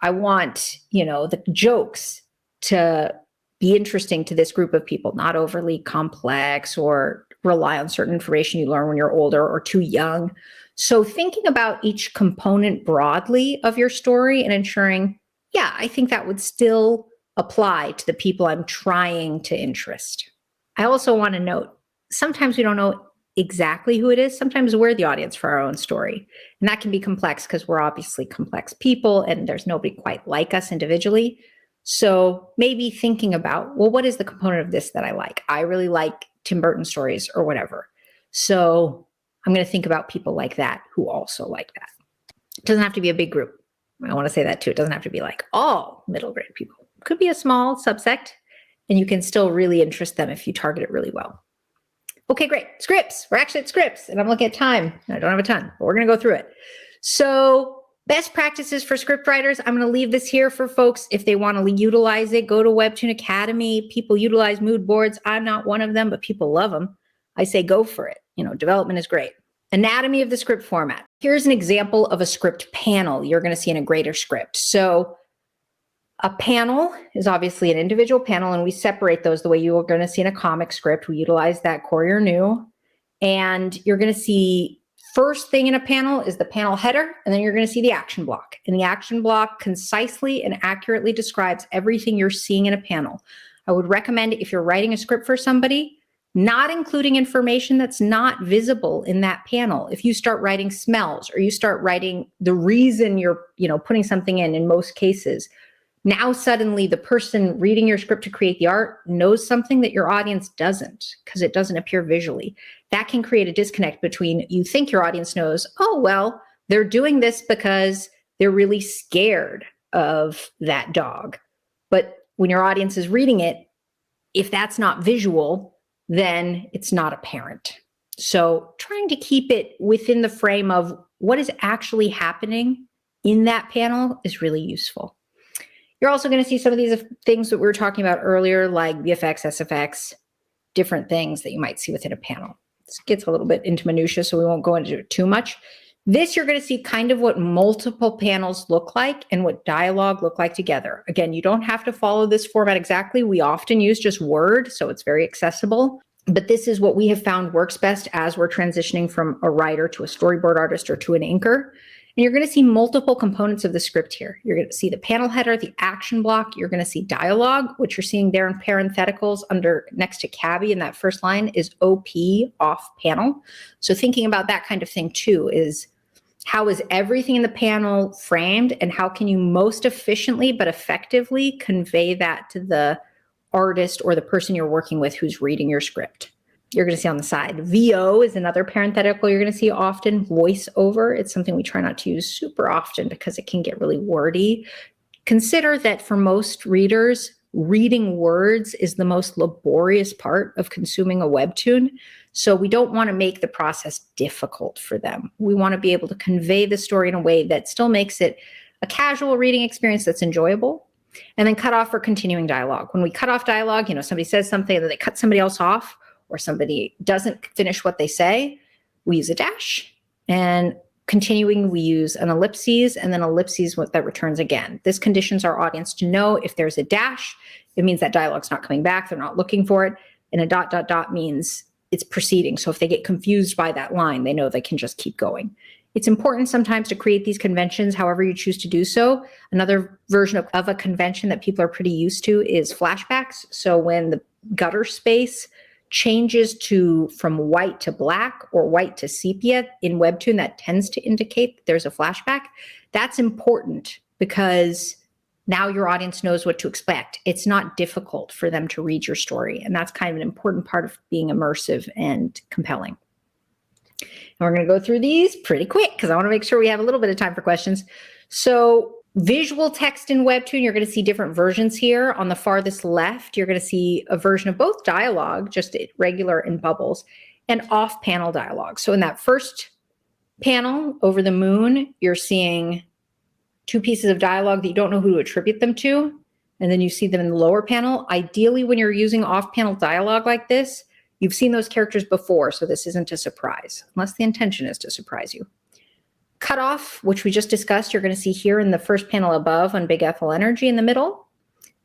I want, the jokes to be interesting to this group of people, not overly complex or rely on certain information you learn when you're older or too young. So thinking about each component broadly of your story and ensuring, I think that would still apply to the people I'm trying to interest. I also want to note, sometimes we don't know exactly who it is. Sometimes we're the audience for our own story. And that can be complex because we're obviously complex people and there's nobody quite like us individually. So maybe thinking about, what is the component of this that I like? I really like Tim Burton stories or whatever. So I'm going to think about people like that who also like that. It doesn't have to be a big group. I want to say that too. It doesn't have to be like all middle grade people. It could be a small subsect, and you can still really interest them if you target it really well. Okay, great. Scripts. We're actually at scripts, and I'm looking at time. I don't have a ton, but we're going to go through it. So best practices for script writers. I'm going to leave this here for folks if they want to utilize it. Go to WEBTOON Academy. People utilize mood boards. I'm not one of them, but people love them. I say go for it. Development is great. Anatomy of the script format. Here's an example of a script panel you're going to see in a greater script. So a panel is obviously an individual panel, and we separate those the way you are going to see in a comic script. We utilize that Courier New. And you're going to see first thing in a panel is the panel header, and then you're going to see the action block. And the action block concisely and accurately describes everything you're seeing in a panel. I would recommend, if you're writing a script for somebody, not including information that's not visible in that panel. If you start writing smells or you start writing the reason you're, putting something in most cases, now suddenly the person reading your script to create the art knows something that your audience doesn't because it doesn't appear visually. That can create a disconnect between you think your audience knows, oh, well, they're doing this because they're really scared of that dog. But when your audience is reading it, if that's not visual, then it's not apparent. So trying to keep it within the frame of what is actually happening in that panel is really useful. You're also going to see some of these things that we were talking about earlier, like VFX, SFX, different things that you might see within a panel. This gets a little bit into minutia, so we won't go into it too much. This, you're going to see kind of what multiple panels look like and what dialogue look like together. Again, you don't have to follow this format exactly. We often use just Word, so it's very accessible. But this is what we have found works best as we're transitioning from a writer to a storyboard artist or to an inker. And you're going to see multiple components of the script here. You're going to see the panel header, the action block. You're going to see dialogue, which you're seeing there in parentheticals next to Cabby in that first line is OP, off panel. So thinking about that kind of thing too is how is everything in the panel framed and how can you most efficiently but effectively convey that to the artist or the person you're working with who's reading your script. You're going to see on the side. VO is another parenthetical you're going to see often. Voiceover, it's something we try not to use super often because it can get really wordy. Consider that for most readers, reading words is the most laborious part of consuming a webtoon. So we don't want to make the process difficult for them. We want to be able to convey the story in a way that still makes it a casual reading experience that's enjoyable. And then cut off for continuing dialogue. When we cut off dialogue, somebody says something and then they cut somebody else off, or somebody doesn't finish what they say, we use a dash. And continuing, we use an ellipses, and then ellipses that returns again. This conditions our audience to know if there's a dash, it means that dialogue's not coming back, they're not looking for it. And a dot, dot, dot means it's proceeding. So if they get confused by that line, they know they can just keep going. It's important sometimes to create these conventions however you choose to do so. Another version of a convention that people are pretty used to is flashbacks. So when the gutter space changes from white to black or white to sepia in Webtoon, that tends to indicate that there's a flashback. That's important because now your audience knows what to expect. It's not difficult for them to read your story. And that's kind of an important part of being immersive and compelling. And we're going to go through these pretty quick because I want to make sure we have a little bit of time for questions. So visual text in Webtoon, you're going to see different versions here. On the farthest left, you're going to see a version of both dialogue, just regular in bubbles, and off-panel dialogue. So in that first panel, over the moon, you're seeing two pieces of dialogue that you don't know who to attribute them to, and then you see them in the lower panel. Ideally, when you're using off-panel dialogue like this, you've seen those characters before, so this isn't a surprise, unless the intention is to surprise you. Cutoff, which we just discussed, you're going to see here in the first panel above on Big Ethel Energy in the middle.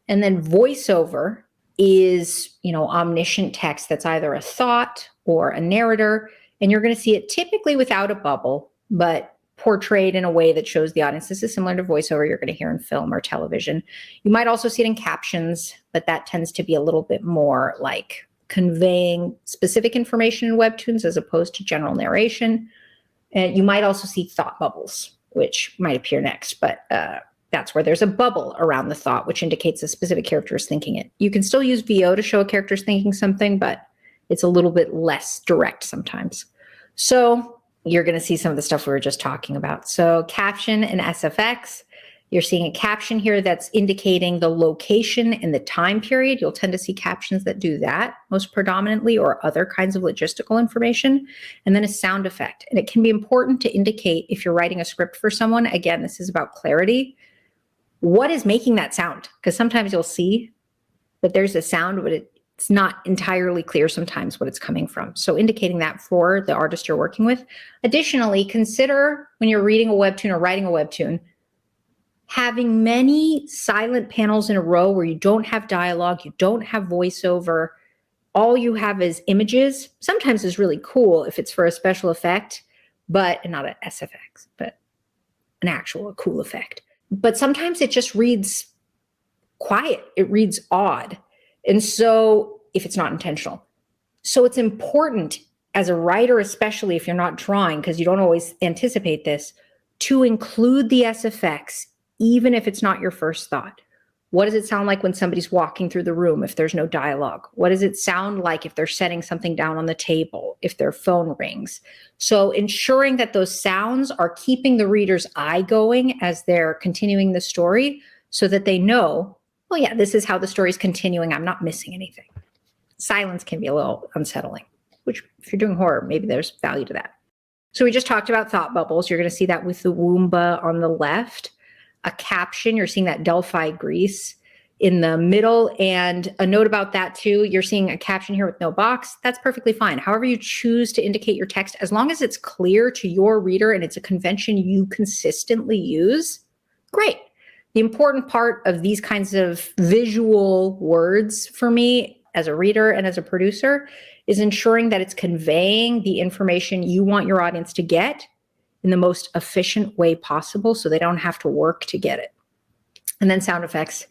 And then voiceover is, omniscient text that's either a thought or a narrator. And you're going to see it typically without a bubble, but portrayed in a way that shows the audience. This is similar to voiceover you're going to hear in film or television. You might also see it in captions, but that tends to be a little bit more like conveying specific information in Webtoons as opposed to general narration. And you might also see thought bubbles, which might appear next, but that's where there's a bubble around the thought, which indicates a specific character is thinking it. You can still use VO to show a character's thinking something, but it's a little bit less direct sometimes. So you're going to see some of the stuff we were just talking about. So caption and SFX, you're seeing a caption here that's indicating the location and the time period. You'll tend to see captions that do that most predominantly, or other kinds of logistical information. And then a sound effect. And it can be important to indicate if you're writing a script for someone, again, this is about clarity, what is making that sound? Because sometimes you'll see that there's a sound, but it's not entirely clear sometimes what it's coming from. So indicating that for the artist you're working with. Additionally, consider when you're reading a Webtoon or writing a Webtoon, having many silent panels in a row where you don't have dialogue, you don't have voiceover, all you have is images, sometimes is really cool if it's for a special effect, but not an SFX, but an actual cool effect. But sometimes it just reads quiet, it reads odd. And so if it's not intentional, So it's important as a writer, especially if you're not drawing, because you don't always anticipate this, to include the SFX, even if it's not your first thought. What does it sound like when somebody's walking through the room if there's no dialogue? What does it sound like if they're setting something down on the table, if their phone rings? So ensuring that those sounds are keeping the reader's eye going as they're continuing the story so that they know, oh yeah, this is how the story's continuing. I'm not missing anything. Silence can be a little unsettling, which if you're doing horror, maybe there's value to that. So we just talked about thought bubbles. You're going to see that with the Woomba on the left. A caption, you're seeing that Delphi grease in the middle. And a note about that too, you're seeing a caption here with no box. That's perfectly fine. However you choose to indicate your text, as long as it's clear to your reader and it's a convention you consistently use, great. The important part of these kinds of visual words for me as a reader and as a producer is ensuring that it's conveying the information you want your audience to get in the most efficient way possible so they don't have to work to get it. And then sound effects,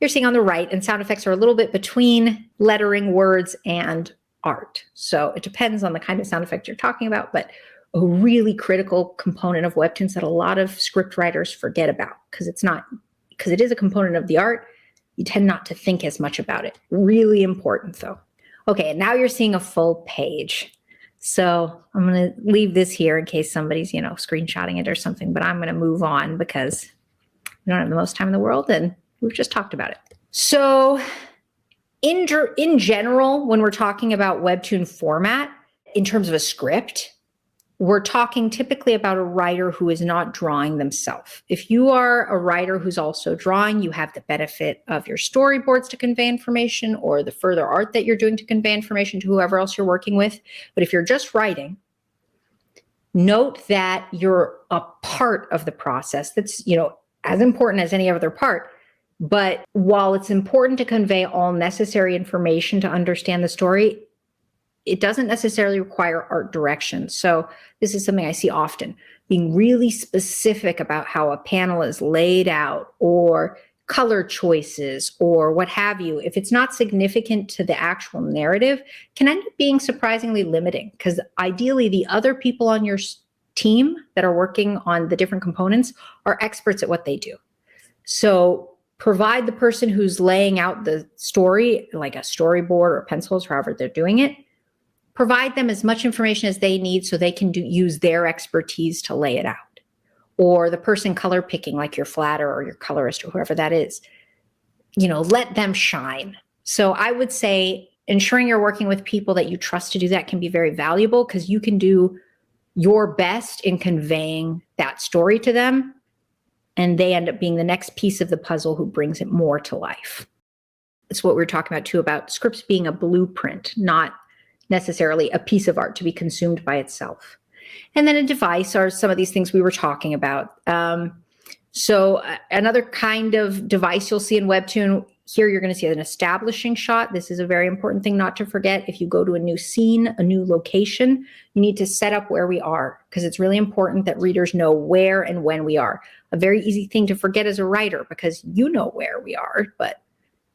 you're seeing on the right, and sound effects are a little bit between lettering, words, and art. So it depends on the kind of sound effect you're talking about, but a really critical component of webtoons that a lot of script writers forget about because it is a component of the art. You tend not to think as much about it. Really important though. Okay, and now you're seeing a full page. So I'm going to leave this here in case somebody's, screenshotting it or something, but I'm going to move on because we don't have the most time in the world and we've just talked about it. So in general, when we're talking about webtoon format, in terms of a script, we're talking typically about a writer who is not drawing themselves. If you are a writer who's also drawing, you have the benefit of your storyboards to convey information or the further art that you're doing to convey information to whoever else you're working with. But if you're just writing, note that you're a part of the process that's, as important as any other part. But while it's important to convey all necessary information to understand the story, it doesn't necessarily require art direction. So this is something I see often, being really specific about how a panel is laid out or color choices or what have you. If it's not significant to the actual narrative, can end up being surprisingly limiting because ideally the other people on your team that are working on the different components are experts at what they do. So provide the person who's laying out the story, like a storyboard or pencils, however they're doing it, provide them as much information as they need so they can use their expertise to lay it out. Or the person color picking, like your flatter or your colorist or whoever that is, let them shine. So I would say ensuring you're working with people that you trust to do that can be very valuable because you can do your best in conveying that story to them. And they end up being the next piece of the puzzle who brings it more to life. It's what we were talking about too, about scripts being a blueprint, not necessarily a piece of art to be consumed by itself. And then a device are some of these things we were talking about. So another kind of device you'll see in Webtoon, here you're going to see an establishing shot. This is a very important thing not to forget. If you go to a new scene, a new location, you need to set up where we are because it's really important that readers know where and when we are. A very easy thing to forget as a writer because you know where we are, but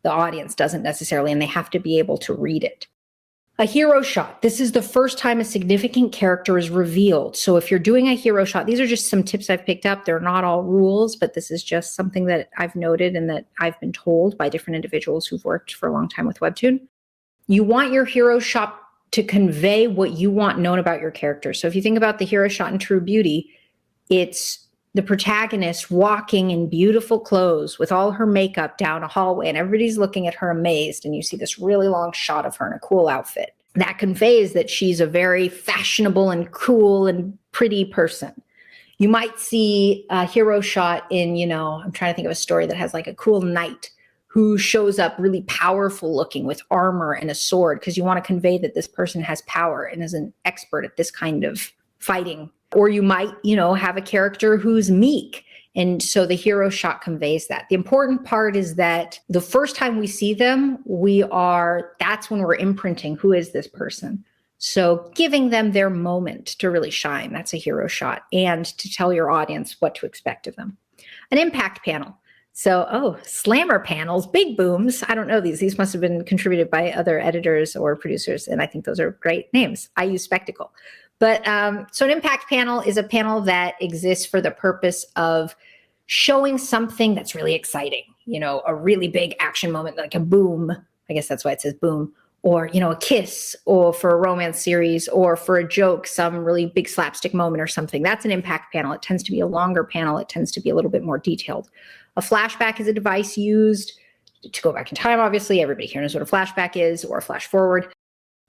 the audience doesn't necessarily, and they have to be able to read it. A hero shot. This is the first time a significant character is revealed. So if you're doing a hero shot, these are just some tips I've picked up. They're not all rules, but this is just something that I've noted and that I've been told by different individuals who've worked for a long time with Webtoon. You want your hero shot to convey what you want known about your character. So if you think about the hero shot in True Beauty, it's the protagonist walking in beautiful clothes with all her makeup down a hallway and everybody's looking at her amazed and you see this really long shot of her in a cool outfit. That conveys that she's a very fashionable and cool and pretty person. You might see a hero shot in, I'm trying to think of a story that has like a cool knight who shows up really powerful looking with armor and a sword because you want to convey that this person has power and is an expert at this kind of fighting. Or you might, have a character who's meek. And so the hero shot conveys that. The important part is that the first time we see them, that's when we're imprinting, who is this person? So giving them their moment to really shine, that's a hero shot, and to tell your audience what to expect of them. An impact panel. So, slammer panels, big booms. I don't know these. These must have been contributed by other editors or producers, and I think those are great names. I use spectacle. But so an impact panel is a panel that exists for the purpose of showing something that's really exciting, a really big action moment, like a boom. I guess that's why it says boom. Or, a kiss, or for a romance series, or for a joke, some really big slapstick moment or something. That's an impact panel. It tends to be a longer panel. It tends to be a little bit more detailed. A flashback is a device used to go back in time, obviously. Everybody here knows what a flashback is, or a flash forward.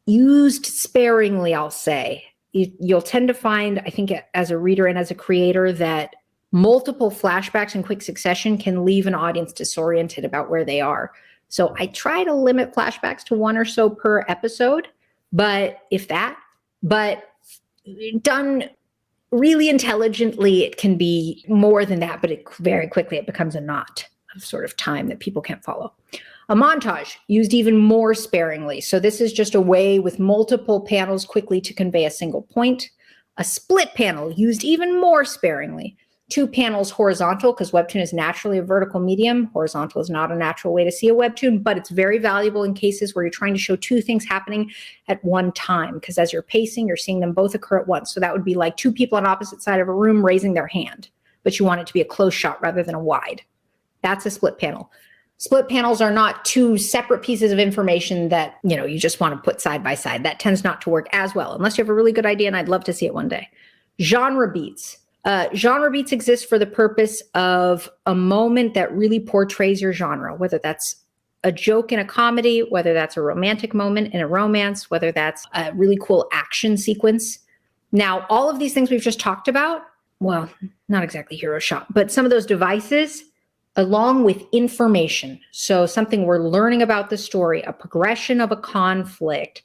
Used sparingly, I'll say. You'll tend to find, I think, as a reader and as a creator, that multiple flashbacks in quick succession can leave an audience disoriented about where they are. So I try to limit flashbacks to one or so per episode, but done really intelligently, it can be more than that, but very quickly it becomes a knot of sort of time that people can't follow. A montage, used even more sparingly. So this is just a way with multiple panels quickly to convey a single point. A split panel, used even more sparingly. 2 panels horizontal, because Webtoon is naturally a vertical medium. Horizontal is not a natural way to see a Webtoon, but it's very valuable in cases where you're trying to show 2 things happening at one time, because as you're pacing, you're seeing them both occur at once. So that would be like 2 people on opposite side of a room raising their hand, but you want it to be a close shot rather than a wide. That's a split panel. Split panels are not 2 separate pieces of information that, you just want to put side by side. That tends not to work as well, unless you have a really good idea, and I'd love to see it one day. Genre beats. Genre beats exist for the purpose of a moment that really portrays your genre, whether that's a joke in a comedy, whether that's a romantic moment in a romance, whether that's a really cool action sequence. Now, all of these things we've just talked about, well, not exactly hero shot, but some of those devices, along with information. So something we're learning about the story, a progression of a conflict,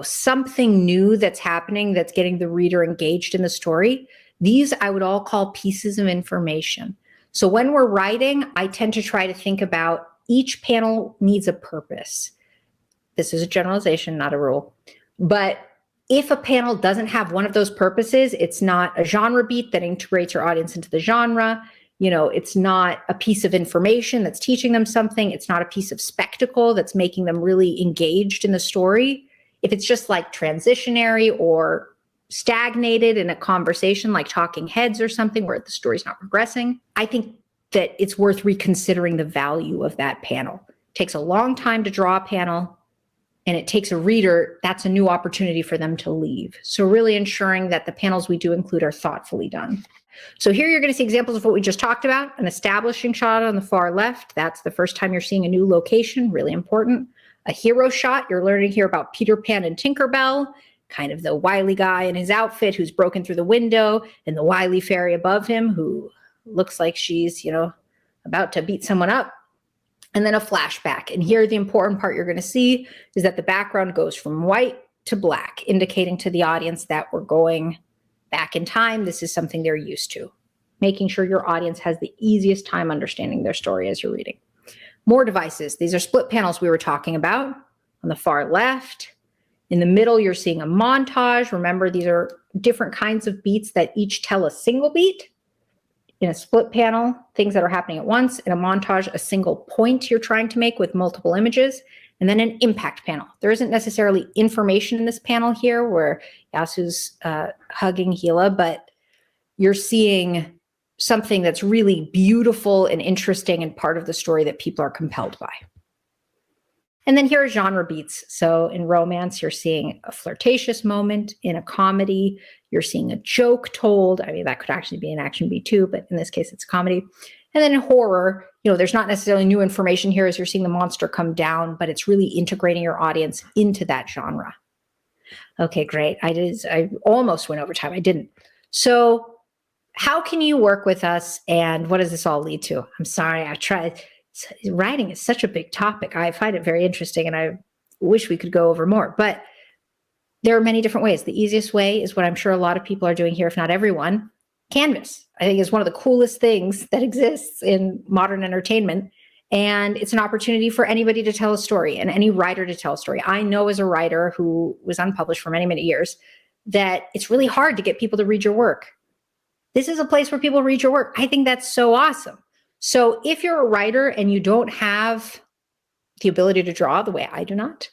something new that's happening that's getting the reader engaged in the story. These I would all call pieces of information. So when we're writing, I tend to try to think about each panel needs a purpose. This is a generalization, not a rule. But if a panel doesn't have one of those purposes, it's not a genre beat that integrates your audience into the genre. It's not a piece of information that's teaching them something. It's not a piece of spectacle that's making them really engaged in the story. If it's just like transitionary or stagnated in a conversation like talking heads or something where the story's not progressing, I think that it's worth reconsidering the value of that panel. It takes a long time to draw a panel, and it takes a reader, that's a new opportunity for them to leave. So really ensuring that the panels we do include are thoughtfully done. So here you're going to see examples of what we just talked about. An establishing shot on the far left. That's the first time you're seeing a new location, really important. A hero shot, you're learning here about Peter Pan and Tinkerbell, kind of the wily guy in his outfit who's broken through the window, and the wily fairy above him who looks like she's, about to beat someone up. And then a flashback. And here the important part you're going to see is that the background goes from white to black, indicating to the audience that we're going back in time. This is something they're used to, making sure your audience has the easiest time understanding their story as you're reading. More devices. These are split panels we were talking about on the far left. In the middle, you're seeing a montage. Remember, these are different kinds of beats that each tell a single beat. In a split panel, things that are happening at once. In a montage, a single point you're trying to make with multiple images. And then an impact panel. There isn't necessarily information in this panel here where Yasu's hugging Gila, but you're seeing something that's really beautiful and interesting and part of the story that people are compelled by. And then here are genre beats. So in romance, you're seeing a flirtatious moment. In a comedy, you're seeing a joke told. I mean, that could actually be an action beat too, but in this case, it's a comedy. And then in horror, there's not necessarily new information here as you're seeing the monster come down, but it's really integrating your audience into that genre. Okay, great. I almost went over time. I didn't. So how can you work with us, and what does this all lead to? I'm sorry, I tried. Writing is such a big topic. I find it very interesting, and I wish we could go over more. But there are many different ways. The easiest way is what I'm sure a lot of people are doing here, if not everyone. Canvas, I think, is one of the coolest things that exists in modern entertainment. And it's an opportunity for anybody to tell a story and any writer to tell a story. I know as a writer who was unpublished for many, many years that it's really hard to get people to read your work. This is a place where people read your work. I think that's so awesome. So if you're a writer and you don't have the ability to draw the way I do not,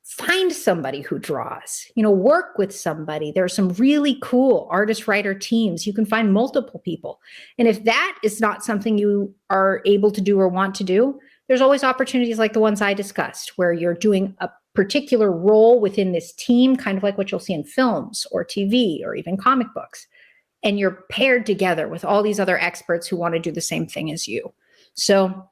find somebody who draws, work with somebody. There are some really cool artist writer teams. You can find multiple people. And if that is not something you are able to do or want to do, there's always opportunities like the ones I discussed, where you're doing a particular role within this team, kind of like what you'll see in films or TV or even comic books. And you're paired together with all these other experts who want to do the same thing as you. So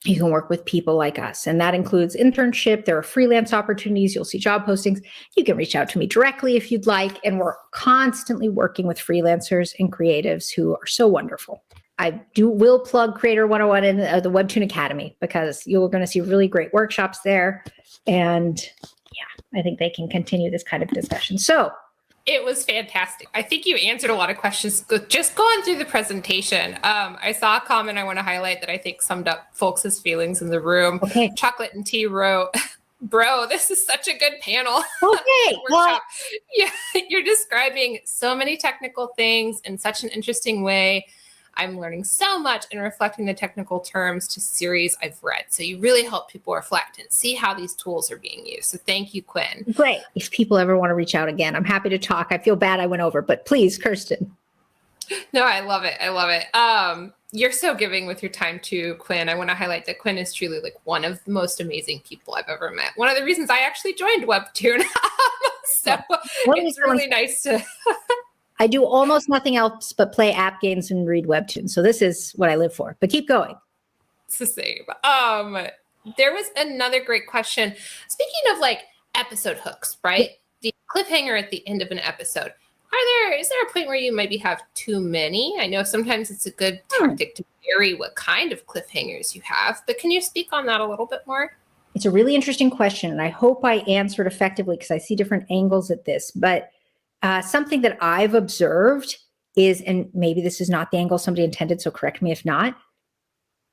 you can work with people like us. And that includes internship. There are freelance opportunities. You'll see job postings. You can reach out to me directly if you'd like. And we're constantly working with freelancers and creatives who are so wonderful. I will plug Creator 101 in the WEBTOON Academy, because you're going to see really great workshops there. And yeah, I think they can continue this kind of discussion. So it was fantastic. I think you answered a lot of questions just going through the presentation. I saw a comment I want to highlight that I think summed up folks' feelings in the room. Okay. Chocolate and Tea wrote, bro, this is such a good panel. Okay. Well, yeah, you're describing so many technical things in such an interesting way. I'm learning so much and reflecting the technical terms to series I've read. So you really help people reflect and see how these tools are being used. So thank you, Quinn. Great. If people ever want to reach out again, I'm happy to talk. I feel bad I went over, but please, Kirsten. No, I love it. I love it. You're so giving with your time too, Quinn. I want to highlight that Quinn is truly like one of the most amazing people I've ever met. One of the reasons I actually joined WEBTOON. So it's really nice to... I do almost nothing else but play app games and read WEBTOON. So this is what I live for, but keep going. It's the same. There was another great question. Speaking of like episode hooks, right? The cliffhanger at the end of an episode. Is there a point where you maybe have too many? I know sometimes it's a good tactic to vary what kind of cliffhangers you have, but can you speak on that a little bit more? It's a really interesting question, and I hope I answered effectively because I see different angles at this, but something that I've observed is, and maybe this is not the angle somebody intended, so correct me if not,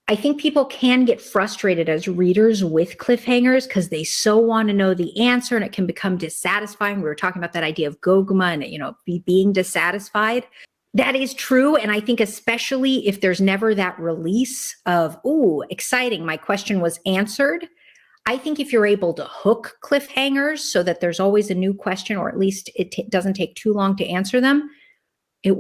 I think people can get frustrated as readers with cliffhangers because they so want to know the answer, and it can become dissatisfying. We were talking about that idea of gogma and, being dissatisfied. That is true. And I think especially if there's never that release of, ooh, exciting, my question was answered. I think if you're able to hook cliffhangers so that there's always a new question, or at least it doesn't take too long to answer them, it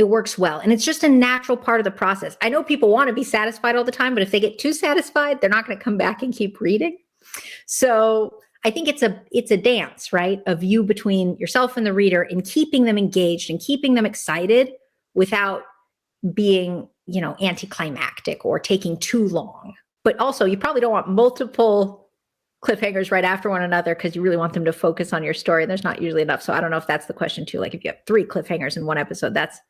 works well. And it's just a natural part of the process. I know people want to be satisfied all the time, but if they get too satisfied, they're not going to come back and keep reading. So I think it's a dance, right, of you between yourself and the reader and keeping them engaged and keeping them excited without being, anticlimactic or taking too long. But also, you probably don't want multiple cliffhangers right after one another because you really want them to focus on your story. And there's not usually enough. So I don't know if that's the question too. Like if you have 3 cliffhangers in one episode, that's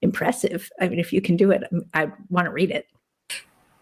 impressive. I mean, if you can do it, I want to read it.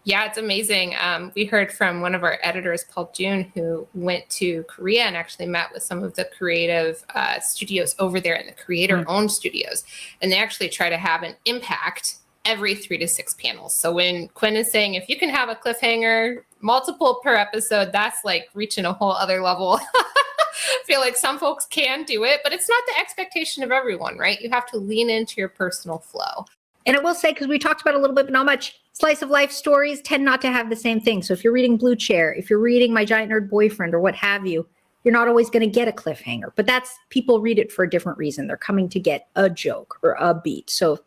Yeah, it's amazing. We heard from one of our editors, Paul June, who went to Korea and actually met with some of the creative studios over there in the creator-owned studios. And they actually try to have an impact every 3 to 6 panels. So when Quinn is saying, if you can have a cliffhanger, multiple per episode, that's like reaching a whole other level. I feel like some folks can do it, but it's not the expectation of everyone, right? You have to lean into your personal flow. And I will say, because we talked about it a little bit, but not much, slice of life stories tend not to have the same thing. So if you're reading Blue Chair, if you're reading My Giant Nerd Boyfriend or what have you, you're not always going to get a cliffhanger. But people read it for a different reason. They're coming to get a joke or a beat. So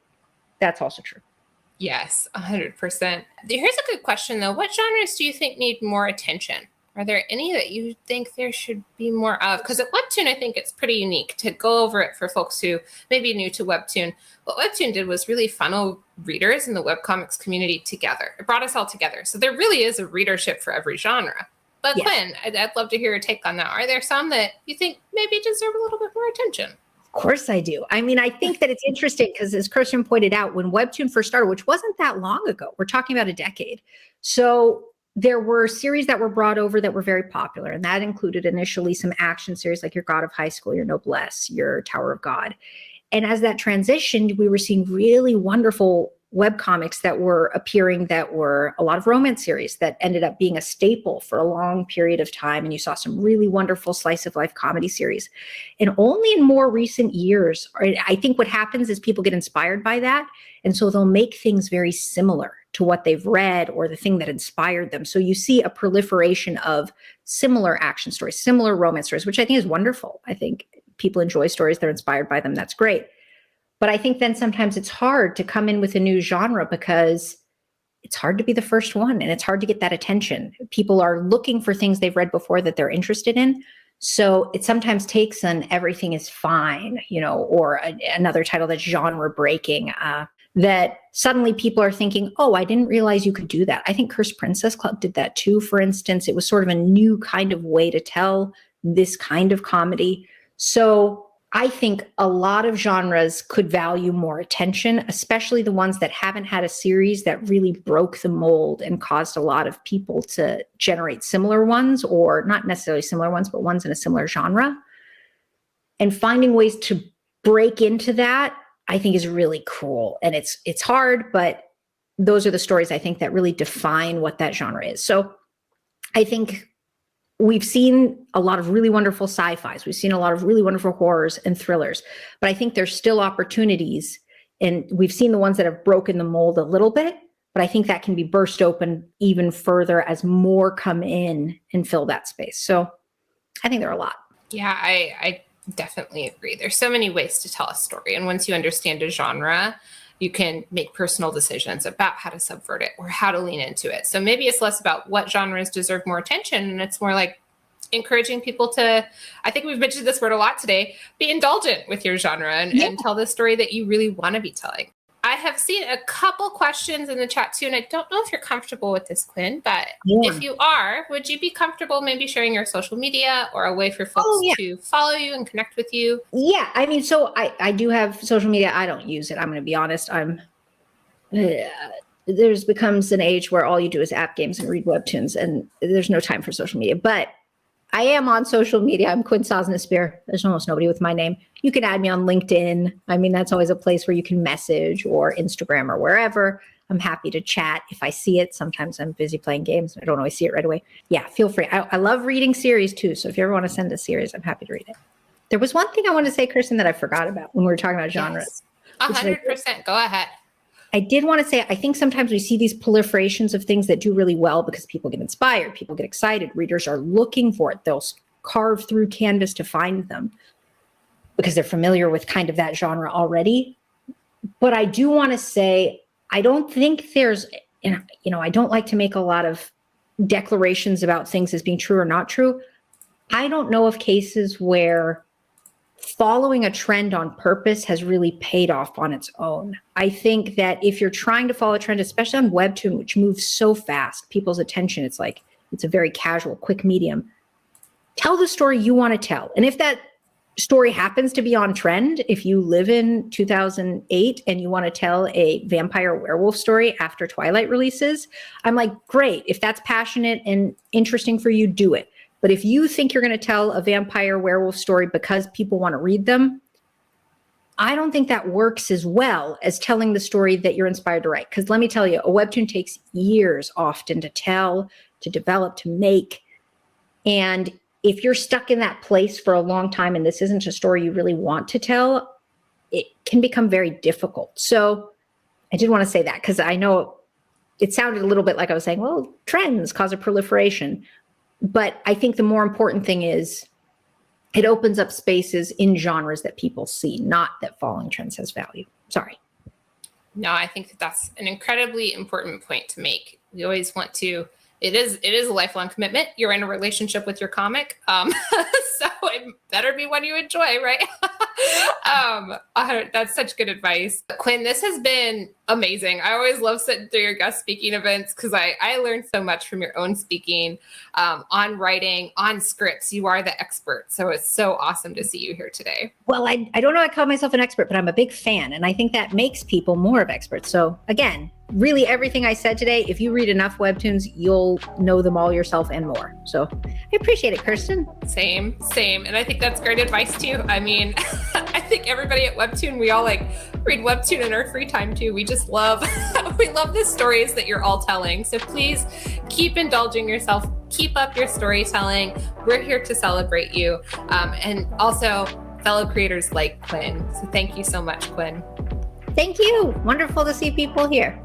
that's also true. Yes, 100%. Here's a good question, though. What genres do you think need more attention? Are there any that you think there should be more of? Because at WEBTOON, I think it's pretty unique to go over it for folks who may be new to WEBTOON. What WEBTOON did was really funnel readers in the webcomics community together. It brought us all together. So there really is a readership for every genre. But yes. Quinn, I'd love to hear your take on that. Are there some that you think maybe deserve a little bit more attention? Of course I do. I mean, I think that it's interesting because as Kirsten pointed out, when WEBTOON first started, which wasn't that long ago, we're talking about a decade. So there were series that were brought over that were very popular. And that included initially some action series like your God of High School, your Noblesse, your Tower of God. And as that transitioned, we were seeing really wonderful webcomics that were appearing that were a lot of romance series that ended up being a staple for a long period of time. And you saw some really wonderful slice of life comedy series. And only in more recent years, I think what happens is people get inspired by that. And so they'll make things very similar to what they've read or the thing that inspired them. So you see a proliferation of similar action stories, similar romance stories, which I think is wonderful. I think people enjoy stories, they're inspired by them. That's great. But I think then sometimes it's hard to come in with a new genre because it's hard to be the first one and it's hard to get that attention. People are looking for things they've read before that they're interested in. So it sometimes takes an Everything is Fine, or another title that's genre breaking, that suddenly people are thinking, oh, I didn't realize you could do that. I think Cursed Princess Club did that too, for instance. It was sort of a new kind of way to tell this kind of comedy. So I think a lot of genres could value more attention, especially the ones that haven't had a series that really broke the mold and caused a lot of people to generate similar ones, or not necessarily similar ones, but ones in a similar genre. And finding ways to break into that, I think, is really cool. And it's hard, but those are the stories I think that really define what that genre is. So I think we've seen a lot of really wonderful sci-fis. We've seen a lot of really wonderful horrors and thrillers, but I think there's still opportunities, and we've seen the ones that have broken the mold a little bit, but I think that can be burst open even further as more come in and fill that space. So I think there are a lot. Yeah, I definitely agree. There's so many ways to tell a story. And once you understand a genre, you can make personal decisions about how to subvert it or how to lean into it. So maybe it's less about what genres deserve more attention, and it's more like encouraging people to, I think we've mentioned this word a lot today, be indulgent with your genre and tell the story that you really want to be telling. I have seen a couple questions in the chat too, and I don't know if you're comfortable with this, Quinn, but if you are, would you be comfortable maybe sharing your social media or a way for folks to follow you and connect with you? Yeah, I mean, so I do have social media. I don't use it. I'm going to be honest. There's becomes an age where all you do is app games and read webtoons, and there's no time for social media. But I am on social media. I'm Quinn Sosna-Spear. There's almost nobody with my name. You can add me on LinkedIn. I mean, that's always a place where you can message, or Instagram, or wherever. I'm happy to chat if I see it. Sometimes I'm busy playing games. I don't always see it right away. Yeah, feel free. I love reading series too. So if you ever want to send a series, I'm happy to read it. There was one thing I wanted to say, Kirsten, that I forgot about when we were talking about genres. Yes. 100%. Go ahead. I did want to say, I think sometimes we see these proliferations of things that do really well because people get inspired, people get excited, readers are looking for it. They'll carve through canvas to find them because they're familiar with kind of that genre already. But I do want to say, I don't think there's, I don't like to make a lot of declarations about things as being true or not true. I don't know of cases where following a trend on purpose has really paid off on its own. I think that if you're trying to follow a trend, especially on Webtoon, which moves so fast, people's attention, it's a very casual, quick medium. Tell the story you want to tell. And if that story happens to be on trend, if you live in 2008 and you want to tell a vampire werewolf story after Twilight releases, I'm like, great. If that's passionate and interesting for you, do it. But if you think you're going to tell a vampire werewolf story because people want to read them, I don't think that works as well as telling the story that you're inspired to write. Because let me tell you, a Webtoon takes years often to tell, to develop, to make. And if you're stuck in that place for a long time and this isn't a story you really want to tell, it can become very difficult. So I did want to say that because I know it sounded a little bit like I was saying, well, trends cause a proliferation. But I think the more important thing is it opens up spaces in genres that people see, not that following trends has value. Sorry. No, I think that's an incredibly important point to make. We always want to, it is a lifelong commitment. You're in a relationship with your comic. So it better be one you enjoy, right? That's such good advice. Quinn, this has been amazing. I always love sitting through your guest speaking events because I learned so much from your own speaking on writing, on scripts. You are the expert. So it's so awesome to see you here today. Well, I don't know I call myself an expert, but I'm a big fan. And I think that makes people more of experts. So again, really everything I said today, if you read enough Webtoons, you'll know them all yourself and more. So I appreciate it, Kirsten. Same. And I think that's great advice too. I mean, I think everybody at WEBTOON, we all like read WEBTOON in our free time too. We just love, we love the stories that you're all telling. So please keep indulging yourself. Keep up your storytelling. We're here to celebrate you. And also fellow creators like Quinn. So thank you so much, Quinn. Thank you. Wonderful to see people here.